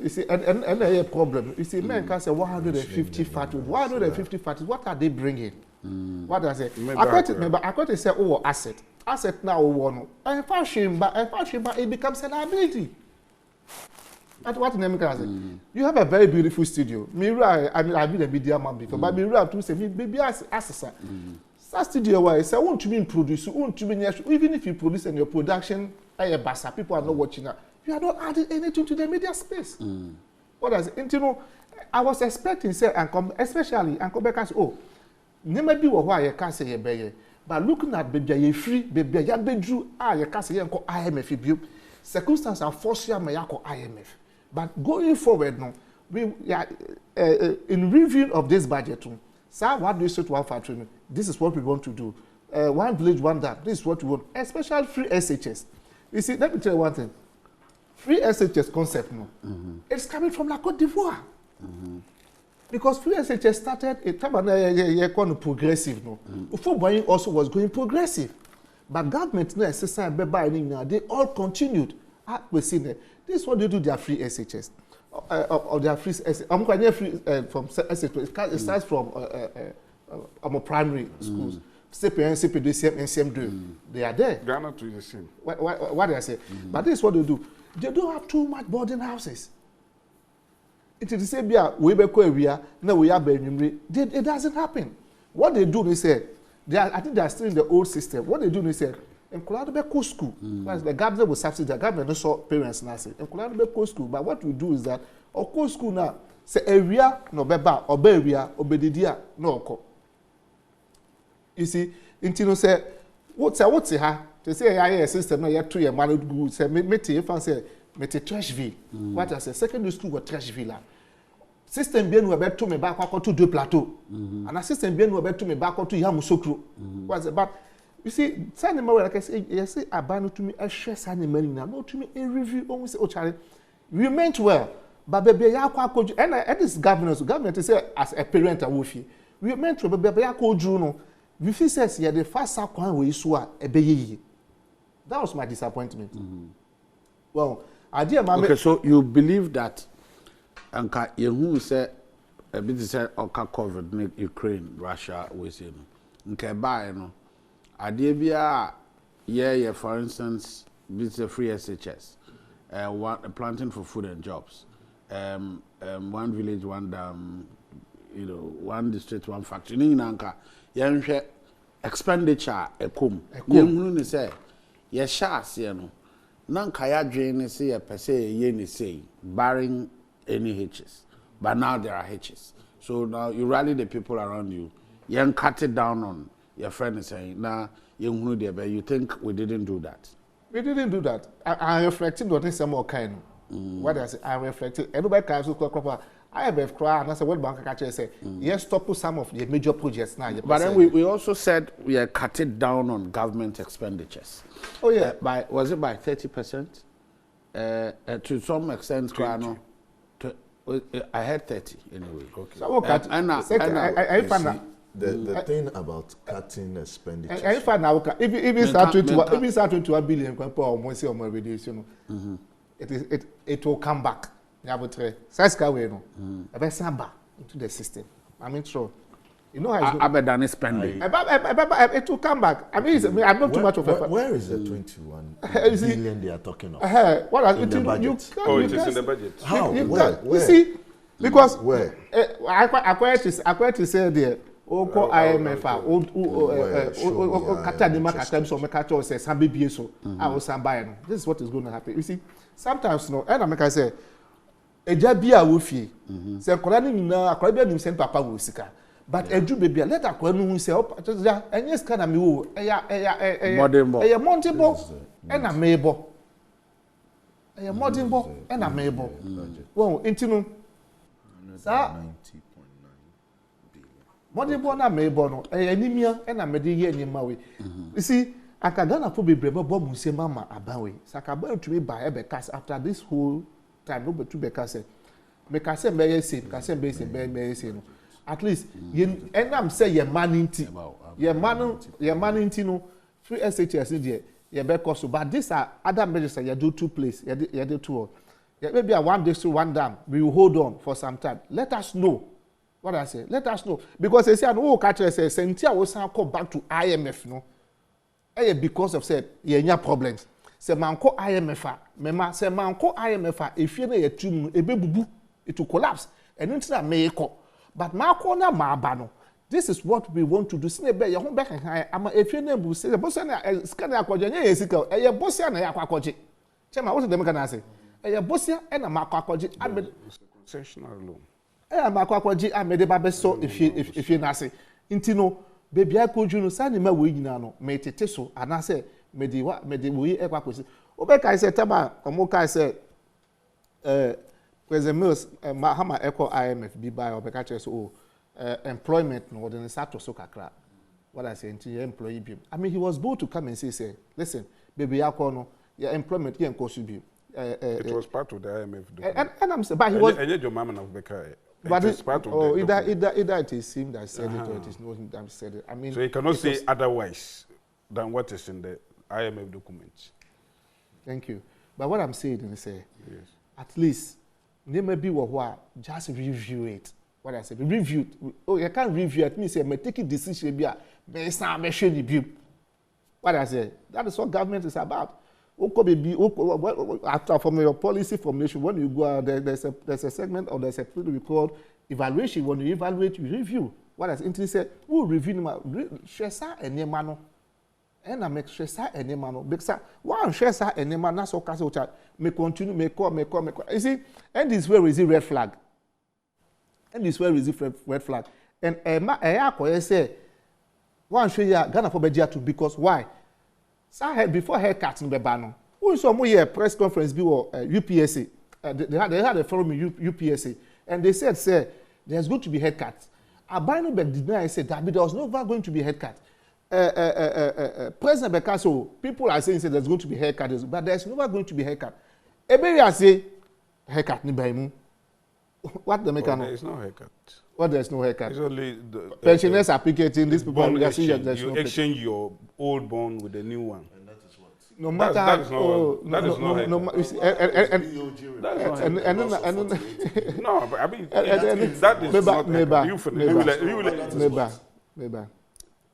you see, and a problem. You see, men can say 150 factories. 150 factories. What are they bringing? What does it? I got to say, oh, asset now, one. And fashion, but it becomes a liability. At what name can I say? You have a very beautiful studio. I've been a media man before, but Mira to say, maybe as a that studio wise, I want to be produce, want to be even if you produce and your production, people are not watching that. You are not adding anything to the media space. What does it? You know, I was expecting, say, especially Uncle Becca say, oh, never be why you can't say a baby. But looking at baby, free, baby, you bedroom, you can't say IMF. Circumstances are forcing me IMF. But going forward, no, in review of this budget, sir, what do you say to our factory? This is what we want to do. One village, one dam. This is what we want. Especially free SHS. You see, let me tell you one thing. Free SHS concept, no, it's coming from La Côte d'Ivoire. Because free SHS started a time progressive, no. Before buying also was going progressive. But government, no, they all continued. This is what they do, their free SHS. Or their free SHS. I'm going to free from SHS. It starts from primary schools. CPN, CPD, NCM2. They are there. They are not doing the same. What do I say? But this is what they do. They don't have too much boarding houses. It is the same here. We have it doesn't happen. What they do is say, I think they are still in the old system. What they do is say, in Kolado school, the government will subsidize. The government don't saw parents now say, in Kolado school. But what we do is that, our school now, say area no beba, or area, or bedidia no ko. You see, Intino say, what's ha? They say a system no yet 2 year managed good. Say mete if I say mete Trashville. What I say secondary school was Trashville. System bien we better to me back to deux plateaux. And a system bien we better to me back to Yamusokro. What's it? But you see, Sanima like I say, yes, I ban to me a share Sanima now. No to me a review almost oh Charlie. We meant well, but baby Yako and this government is say as a parent a woofy. We meant to baby Yako Juno. We feel says yeah the first one we saw a baby. That was my disappointment. Well, I dear mama. Okay, so you believe that Anka Yehu said a bit said Oka covered Ukraine, Russia, we say no. Okay, bye no. Adebia yeah, for instance, it's a free SHS. Planting for food and jobs. One village, one dam, you know, one district, one factory. Ni Nanka, yeah, expenditure a cum. You say. Yes, shas, you know. None kaya drain say a per se ye say, barring any hitches. But now there are hitches. So now you rally the people around you. You cut it down on your friend is saying, nah, you think we didn't do that? We didn't do that. I reflected on this some more kind. What I say, I reflected. Everybody can also I have cried and I said, what bank catcher say? Yes, stop some of the major projects now. But then we also said we are cutting down on government expenditures. Oh yeah. Was it by 30%? To some extent, I had 30 anyway. Okay. So I find that the thing about cutting expenditure. I find now if you start 21 billion it will come back. Into the system. I mean, sure. You know how it's done spending. It will come back. I mean, I'm not too much of a. Where is the 21 billion they are talking of? What in the budget? It is in the budget. How? Where? You see, because where? I quite to say there. Oko IMF Katanima Katam so Mekato says Sambi Bieso. I was Sambayan. This is what is going to happen. You see, sometimes no, and I say a jabia woofy. Say Kolani na Korean send Papa Wusika. But a Jew baby, let a Korean say, and yes, can I move a Montebo and a Mabel. A Montebo and a Mabel. Well, intino. Sir. Montebo na Mabel, no, anemia and a media in Maui. You see, I can done a probably brave bomb say Mama Abawi. Sakaban to me by Ebekas after this whole time, no, but to Becase. Becase may say, Becase base and Bay say, at least, and I'm saying your man into no free SHS in there, your back also. But these are other measures that you do 2 places, you do 2. Maybe a 1 district, 1 dam, we will hold on for some time. Let us know. What I say, let us know. Because they say, oh, catcher says, Sentia was now come back to IMF, no? Because of said, yeah, problems. se manko IMF mema se manko IMF efie na yetum ebebubu it will collapse and into that may call but marco na ma no this is what we want to do sine be ye ho be kan ama efie na bu se bosia na scan akwaje nya yesika eye bosia na yakwakoje chema what dem can say eye bosia e na makwakoje amed concessional loan makwakoje amede ba be so efie na ase intino baby akoju no sa ni ma we nyina no me tete so ana se mede we ekwakosi obeka say taba omoka say President Mills Mahama Echo IMF be by obeka che so employment no the start so kakra what I say into employee be I mean he was bold to come and say listen baby akọ no your employment here enko should be it was part of the IMF and I'm saying but he was and your mama na obeka but it's part of either it is him that said it or it is not him that said it I mean so you cannot say otherwise than what is in the IMF documents. Thank you. But what I'm saying is yes. At least there may be what just review it. What I said, review. Oh, you can't review it. Me say, me take a decision. Be based on me show the view. What I said, that is what government is about. After from your policy formulation, when you go out, there's a segment or there's a thing we call evaluation. When you evaluate, you review. What I said, say, who review share and your mano. And I make sure any man because one share any man that's okay so me continue me call you see and this where is the red flag red flag and say one show ya Ghana for Bedia too because why so before haircut in Bebano who saw more here press conference be UPSA they had a forum in UPSA and they said say there's going to be haircut Abano denied said that there was never going to be haircut. President Bekaso, people are saying there's going to be haircut, but there's never going to be haircut. Everybody say haircut ni baimu. What the mechanism? There is no haircut. What there's no haircut? It's only pensioners are picketing. These people bond are exchange. saying You exchange your old bond with the new one. And that is what? No matter that is not no, but I mean that is not haircut. You finish.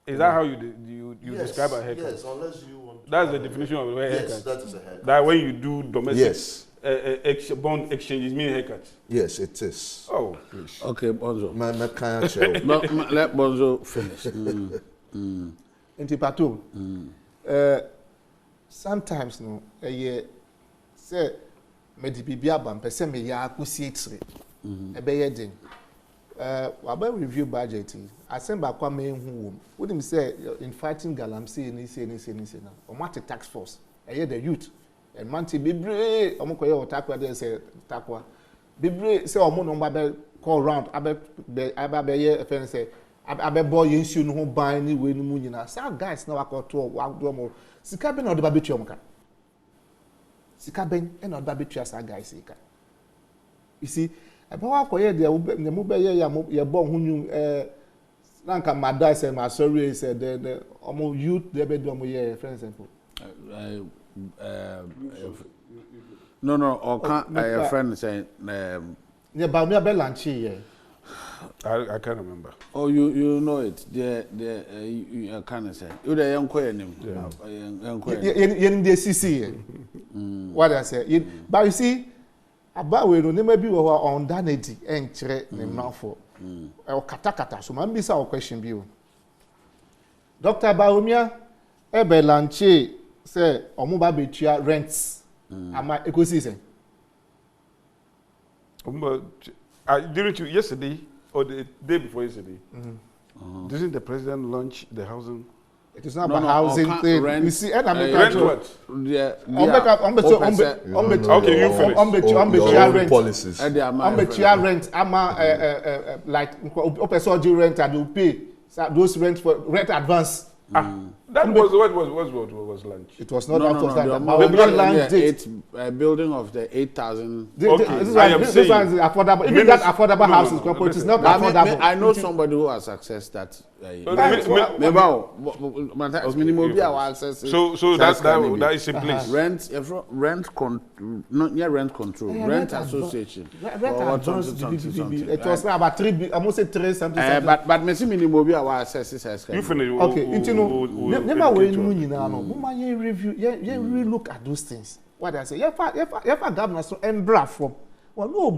Is that how you Yes, describe a haircut? Yes, unless you want. That's the definition of a haircut. Yes, that is a haircut. That when you do domestic Yes. bond exchanges mean haircut. Yes, it is. Oh, please. Okay, Bonzo. My can't show. Let Bonzo finish. Intipatu. Sometimes no, say me di bibia ba mpese me ya akusi etire. Ebe ye den. Waba review budget. Asemba kwa me hu wom. Wodim say in fighting galamsey ni say na. Omate tax force. Eye the youth. And manti bibre omokoye otakwa dey say takwa. Bibre say omo no ba call round abe ye fen say abe boy yensu no ho ban ni we no mu nyina. Sa guys na wakoto wa do mo. Sika be na odo ba betu omka. Sika ben e na odo ba betu asa guys sika. You see, about what the mobile ye born who Nanka Mada said, my sorry said, the almost youth, they be doing my for example. No, or can't a friend saying, yeah, but me a belanchi, I can't remember. oh, you know it. You can't say. You the young queen name. in the CC. What I say, but you see, about we no maybe we were on danity and chere na for kata so man bisa o question bi o Dr. Baumia ebelanche say omo ba betua rents ama ekosi say didn't you yesterday or the day before yesterday didn't the president launch the housing? It is not about housing thing. Rent, you see, and I'm rent what? Okay, you finish. Your policies. Rent. I'm like open rent and you pay those rent for rent advance. That was what was lunch. It was not No, it's a building of the 8,000. This one is affordable. Even that affordable house is not affordable. I know somebody who has access that. Minimum access. So that is a place. Rent control. Rent association. It was about 3, almost 3 something. But minimum access is. Okay, never when you know, review, really look at those things. What I say, governor so embra from. Well, no,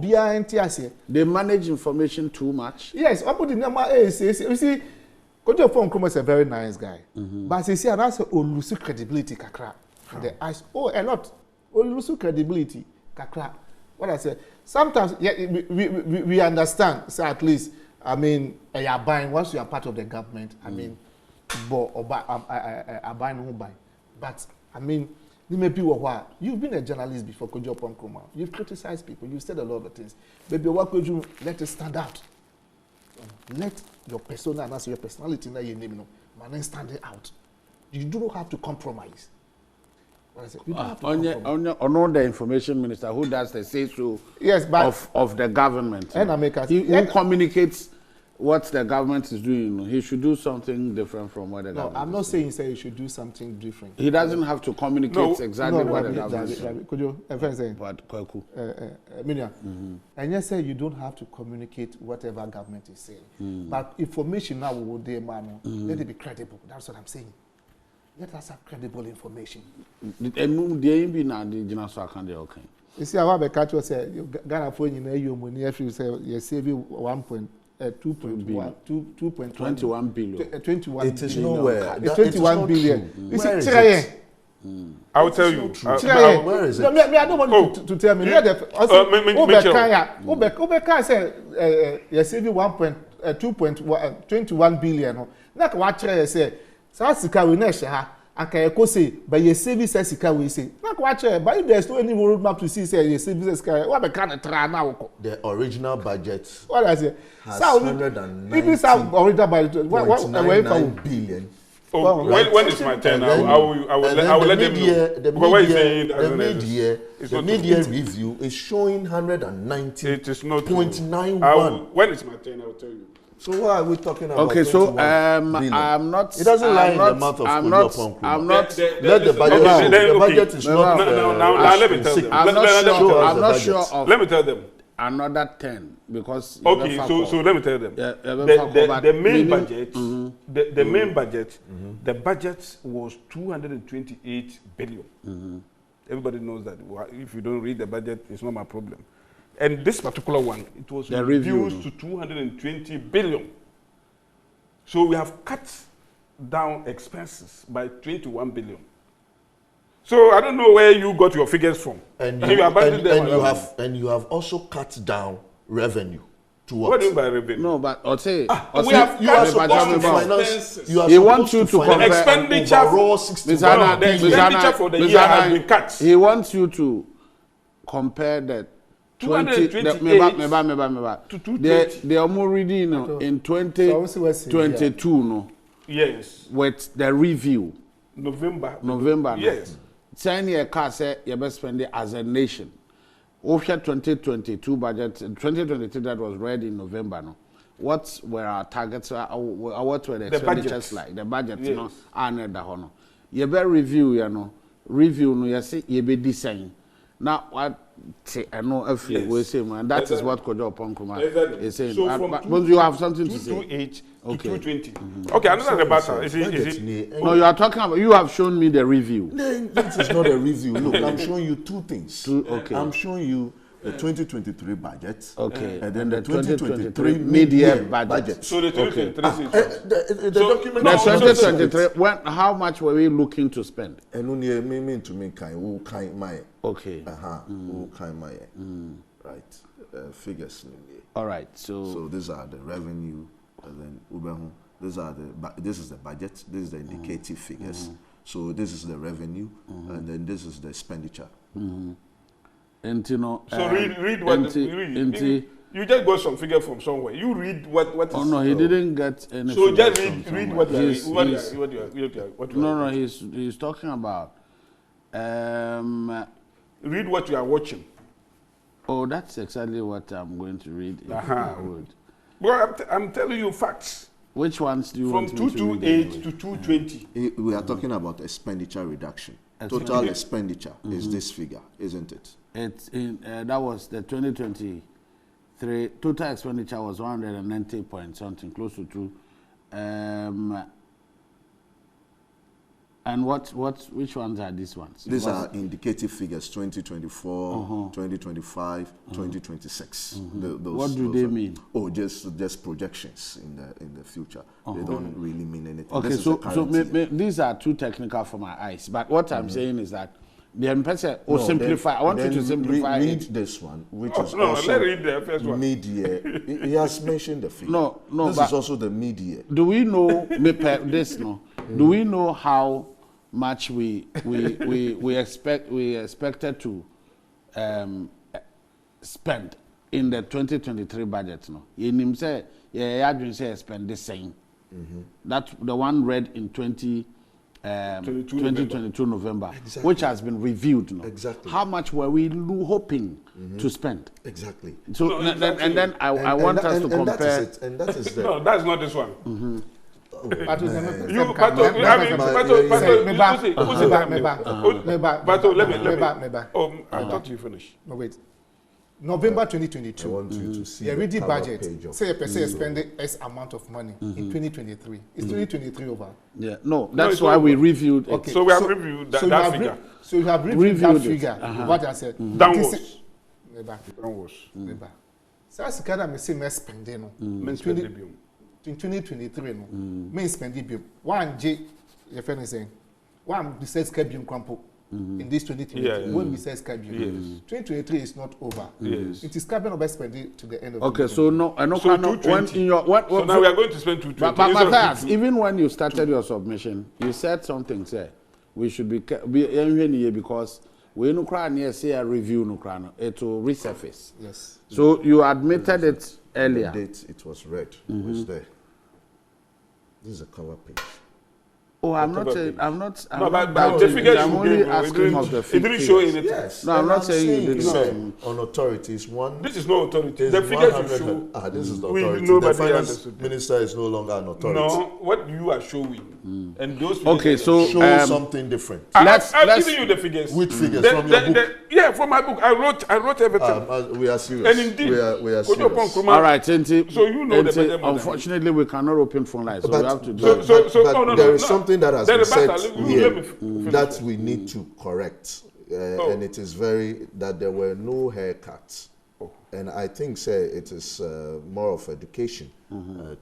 they manage information too much. Yes, I put the number you see, Kojo Oppong Nkrumah is a very nice guy. But you see, and that's lose credibility, kakra. The eyes, a lot. Lose credibility, kakra. What I say, sometimes we understand, so at least, I mean, you are buying, once you are part of the government, I mean, buying who buy. But, I mean, you've been a journalist before, Kojo Oppong Nkrumah. You've criticized people. You've said a lot of things. Maybe what could you let it stand out? Let your persona and your personality your name, man, stand it out. You do not have to compromise. What I say, you don't have to compromise. On the information minister who does the say-so yes, of the government. And he communicates what the government is doing. He should do something different from what the government I'm not saying he should do something different. He doesn't have to communicate exactly what the government is doing. Could you, But Kwaku. And you say you don't have to communicate whatever government is saying. But information now will be man. Let it be credible. That's what I'm saying. Let us have credible information. And the be now the general okay. You see, I want to catch you say Ghana for you money if you say you save 21 billion. 21 it is nowhere. It's 21 billion. Where is it? I will tell you. Where is it? No, I don't want to tell me. Obeka say you save 2.21 billion. Like what you say. Sasika we na share akayeko say but you save sasika we say. Like what you but if there's no any roadmap to see say you save sasika what be kind of try now. The original budget. What I say? Has 190.99 billion. Oh, when it's my turn, I will let them know. The media review is showing 190.91. When it's my turn, I will tell you. So why are we talking about? Okay, so I'm not. It doesn't lie in the mouth of Kojo Oppong Nkrumah. I'm not. Let the budget. The budget is not. Now let me tell them. I'm not sure of. Let me tell them. Another 10 because. Okay, so let me tell them. The main budget. The main budget. The budget was 228 billion. Everybody knows that. If you don't read the budget, it's not my problem. And this particular one, it was reduced to 220 billion. So we have cut down expenses by 21 billion. So I don't know where you got your figures from. And you have also cut down revenue. To what? What do you mean by revenue? No, but I'll say we have you are supposed to finance. He wants you to compare expenditure overall 61 the expenditure for the year has been cut. He wants you to compare the 228 the already in 2022 no. Yes. With the review. November. Yes. 10 year car say you best spend it as a nation. Over 2022 budget, 2023 that was read in November no. What were our targets? What were the expenditures like? The budget, yes. You know, and the honor. You better review, you know. Review no, you say you be design. Now what I know if we say man, that is what Kojo Oppong Nkrumah is saying. So but you have something to say. 228 to 220. Okay, another matter. Is it? No, you are talking about. You have shown me the review. This is not a review. Look, I'm showing you two things. Okay. I'm showing you the 2023 budget. Okay. And then the 2023 mid-year budget. So the 2023. The document. The 2023. When? How much were we looking to spend? And only mean to me kind my. Okay. Kind my. Right. Figures. All right. So these are the revenue, and then this is the budget. This is the indicative figures. So this is the revenue, and then this is the expenditure. And you know, so read what you just got some figure from somewhere. You read what is. Oh no, he didn't get any. So just read what you are. No, he's talking about. Read what you are watching. Oh, that's exactly what I'm going to read. Well, I'm telling you facts. Which ones do you want me to read? From 228 to 220. We are talking about expenditure reduction. Total expenditure is this figure, isn't it? It's in that was the 2023 total expenditure was 190 point something, close to 2. And which ones are these ones? These are indicative figures: 2024, 2025, 2026. What do they mean? Oh, just projections in the future. They don't really mean anything. Okay, these are too technical for my eyes. But what I'm saying is that the person will simplify. I want you to simplify. Read this one, which is no, also let's read the first one. Mid-year. He has mentioned the figure. No. This is also the mid-year. Do we know this? No. Do we know how much we expected to spend in the 2023 budget? No. You say spend the same. That the one read in 2022 November, exactly. Which has been reviewed. No? Exactly. How much were we hoping to spend? Exactly. So and then I want us to compare. That is the no, that's not this one. Let me. I thought you finished. No, wait. November 2022. I want you to see the ready budget. Say a person Mm-hmm. spending X amount of money in 2023. Is 2023 over? Yeah, no, that's why we reviewed it. Okay. So we have reviewed that figure. So you have reviewed that figure. What I said. Downwards. Never. So as kind of say me spending no. Men spending in 2023 no. Men spending bill. One J. Your friend is saying. One besides Kebium Crampo. In this 2023, when we say Skype, 2023 is not over. Yes. It is coming over spending to the end of. Okay, so no, I know. So now we are going to spend 220. But Matthias, even when you started your submission, you said something. Say we should be because we no cry near say a review no cry it will resurface. Yes. So you admitted it earlier. The date it was read was there. This is a cover page. Oh, I'm not. But the figures I'm only asking of the figures. It didn't show anything. Yes. No, I'm not saying you didn't. On authorities, one. This is no authority. is The figures you 100. show. This is the we- authority. nobody The finance understood. minister is no longer an authority. No, what you are showing, and those figures. Okay, so Show something different. let's I've given you the figures. Which figures from your book? Yeah, from my book. I wrote everything. We are serious. And indeed, we are Kojo Oppong serious. Nkrumah. all right, Tenti. So you know the better more than unfortunately, we cannot open phone lines, so we have to do. But, it. but there is something that has Then been the said matter, let me here finish that that. we need to correct, and it is that there were no haircuts, and I think it is more of education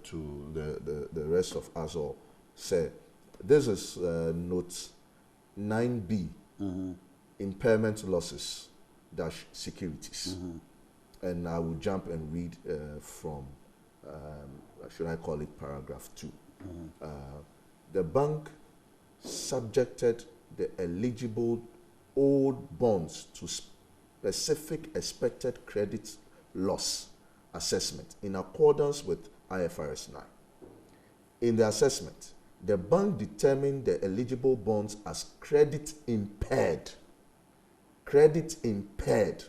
to the rest of us all. Say this is note 9B, impairment losses - securities, and I will jump and read from should I call it paragraph 2. The bank subjected the eligible old bonds to specific expected credit loss assessment in accordance with IFRS 9. In the assessment, the bank determined the eligible bonds as credit impaired. Credit impaired.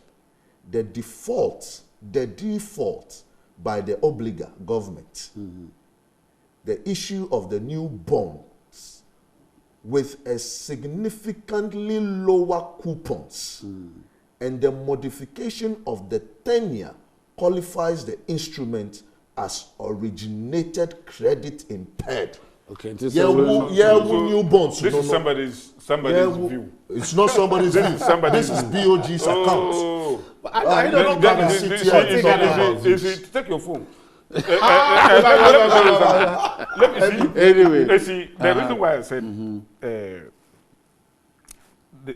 The default by the obligor government, the issue of the new bonds with a significantly lower coupons, and the modification of the tenure qualifies the instrument as originated credit impaired. Okay, this new bonds. This is somebody's view. It's not somebody's view. This is BOG's account. I don't know how to sit here and talk about this. Take your phone. Let me see. Anyway, Let's see. The reason why I said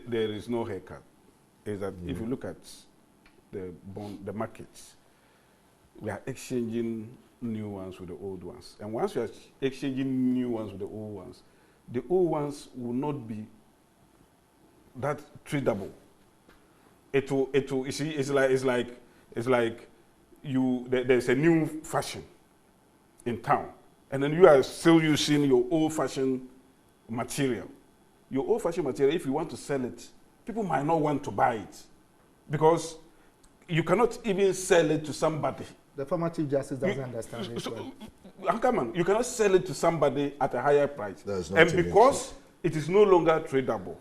there is no haircut is that if you look at the markets, we are exchanging new ones with the old ones. And once you are exchanging new ones with the old ones will not be that tradable. It will, you see, it's like there's a new fashion in town. And then you are still using your old fashioned material. Your old fashioned material, if you want to sell it, people might not want to buy it because you cannot even sell it to somebody. The former Chief Justice doesn't understand this. Come on, you cannot sell it to somebody at a higher price. And even because it is no longer tradable,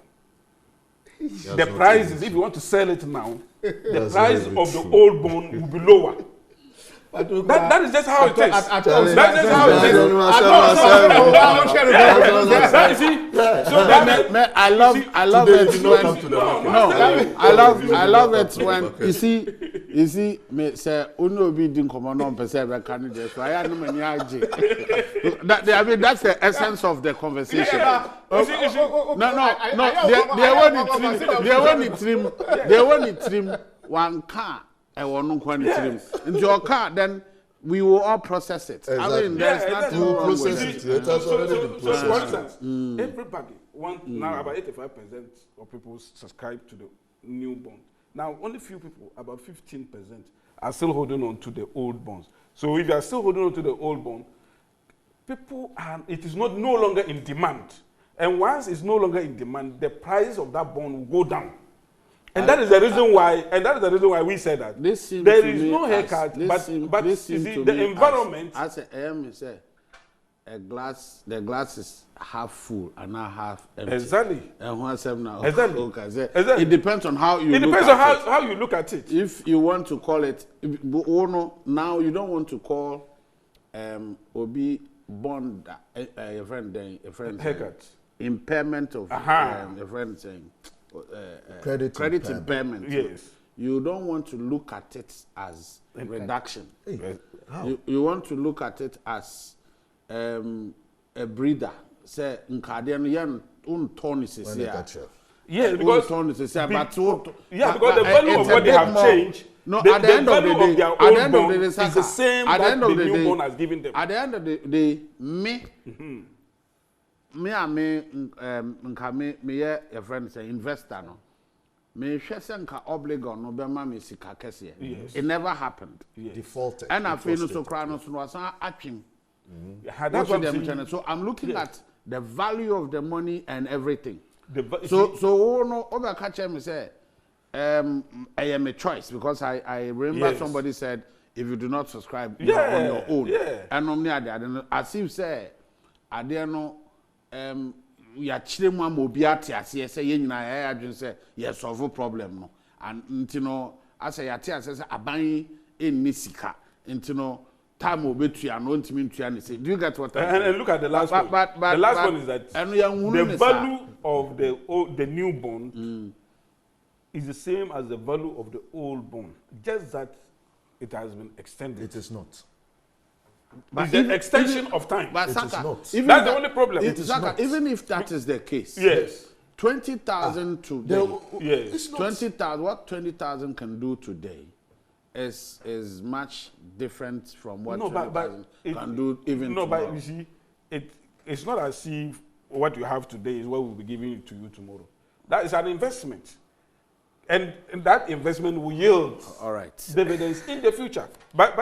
the prices, if you want to sell it now, the price of the old bone will be lower. That is just how it is. That's just how it is. So I love it when I love it when you see me say uno be din komono pese be kan dey so I no mani age. That I mean that's the essence of the conversation. No, they want it trim one car and one trim. Into your car, then we will all process it. Exactly. I mean, there's nothing wrong with it. So for instance, everybody now about 85% of people subscribe to the new bond. Now, only few people, about 15%, are still holding on to the old bonds. So if you are still holding on to the old bond, people it is no longer in demand. And once it's no longer in demand, the price of that bond will go down. And that is the reason why. And that is the reason why we said that there is no haircut. But you see, the environment. As a say, the glass is half full and not half empty. Exactly. And once now, exactly. It depends on how you. It depends on how you look at it. If you want to call it, now you don't want to call Obi bond a friend haircut. Impairment of a friend saying credit impairment. Yes. You don't want to look at it as reduction. Hey, you want to look at it as a breather. Say nkade yan untonis is here. Yeah, because because the value of what they have changed. No, at the end of the day, is the same that the new bond has given them. At the end of the day, me a friend say investor no. Me hwese nka obligor no be ma me sika kese. It never happened. Defaulted. And I feel so cry no so atwim. So I'm looking at the value of the money and everything. So no over catch me say I am a choice because I remember somebody said if you do not subscribe you are on your own. And as if say I there no we are chilling one mobiati as say ye nyina ya adwen say yes solve problem no and ntino as say yati as say aban enni sika ntino time obetua no ntimi ntua ne say do you get what and look at the last one. But the last one is that the value of the new bond is the same as the value of the old bond, just that it has been extended. It is not. But it's an extension of time. But it is not. That's the only problem. It is not. Even if that is the case. Yes. 20,000 today. Yes. 20,000. What 20,000 can do today is much different from what 20,000 can do even tomorrow. But you see, it's not as if what you have today is what will be given to you tomorrow. That is an investment. And that investment will yield dividends in the future. But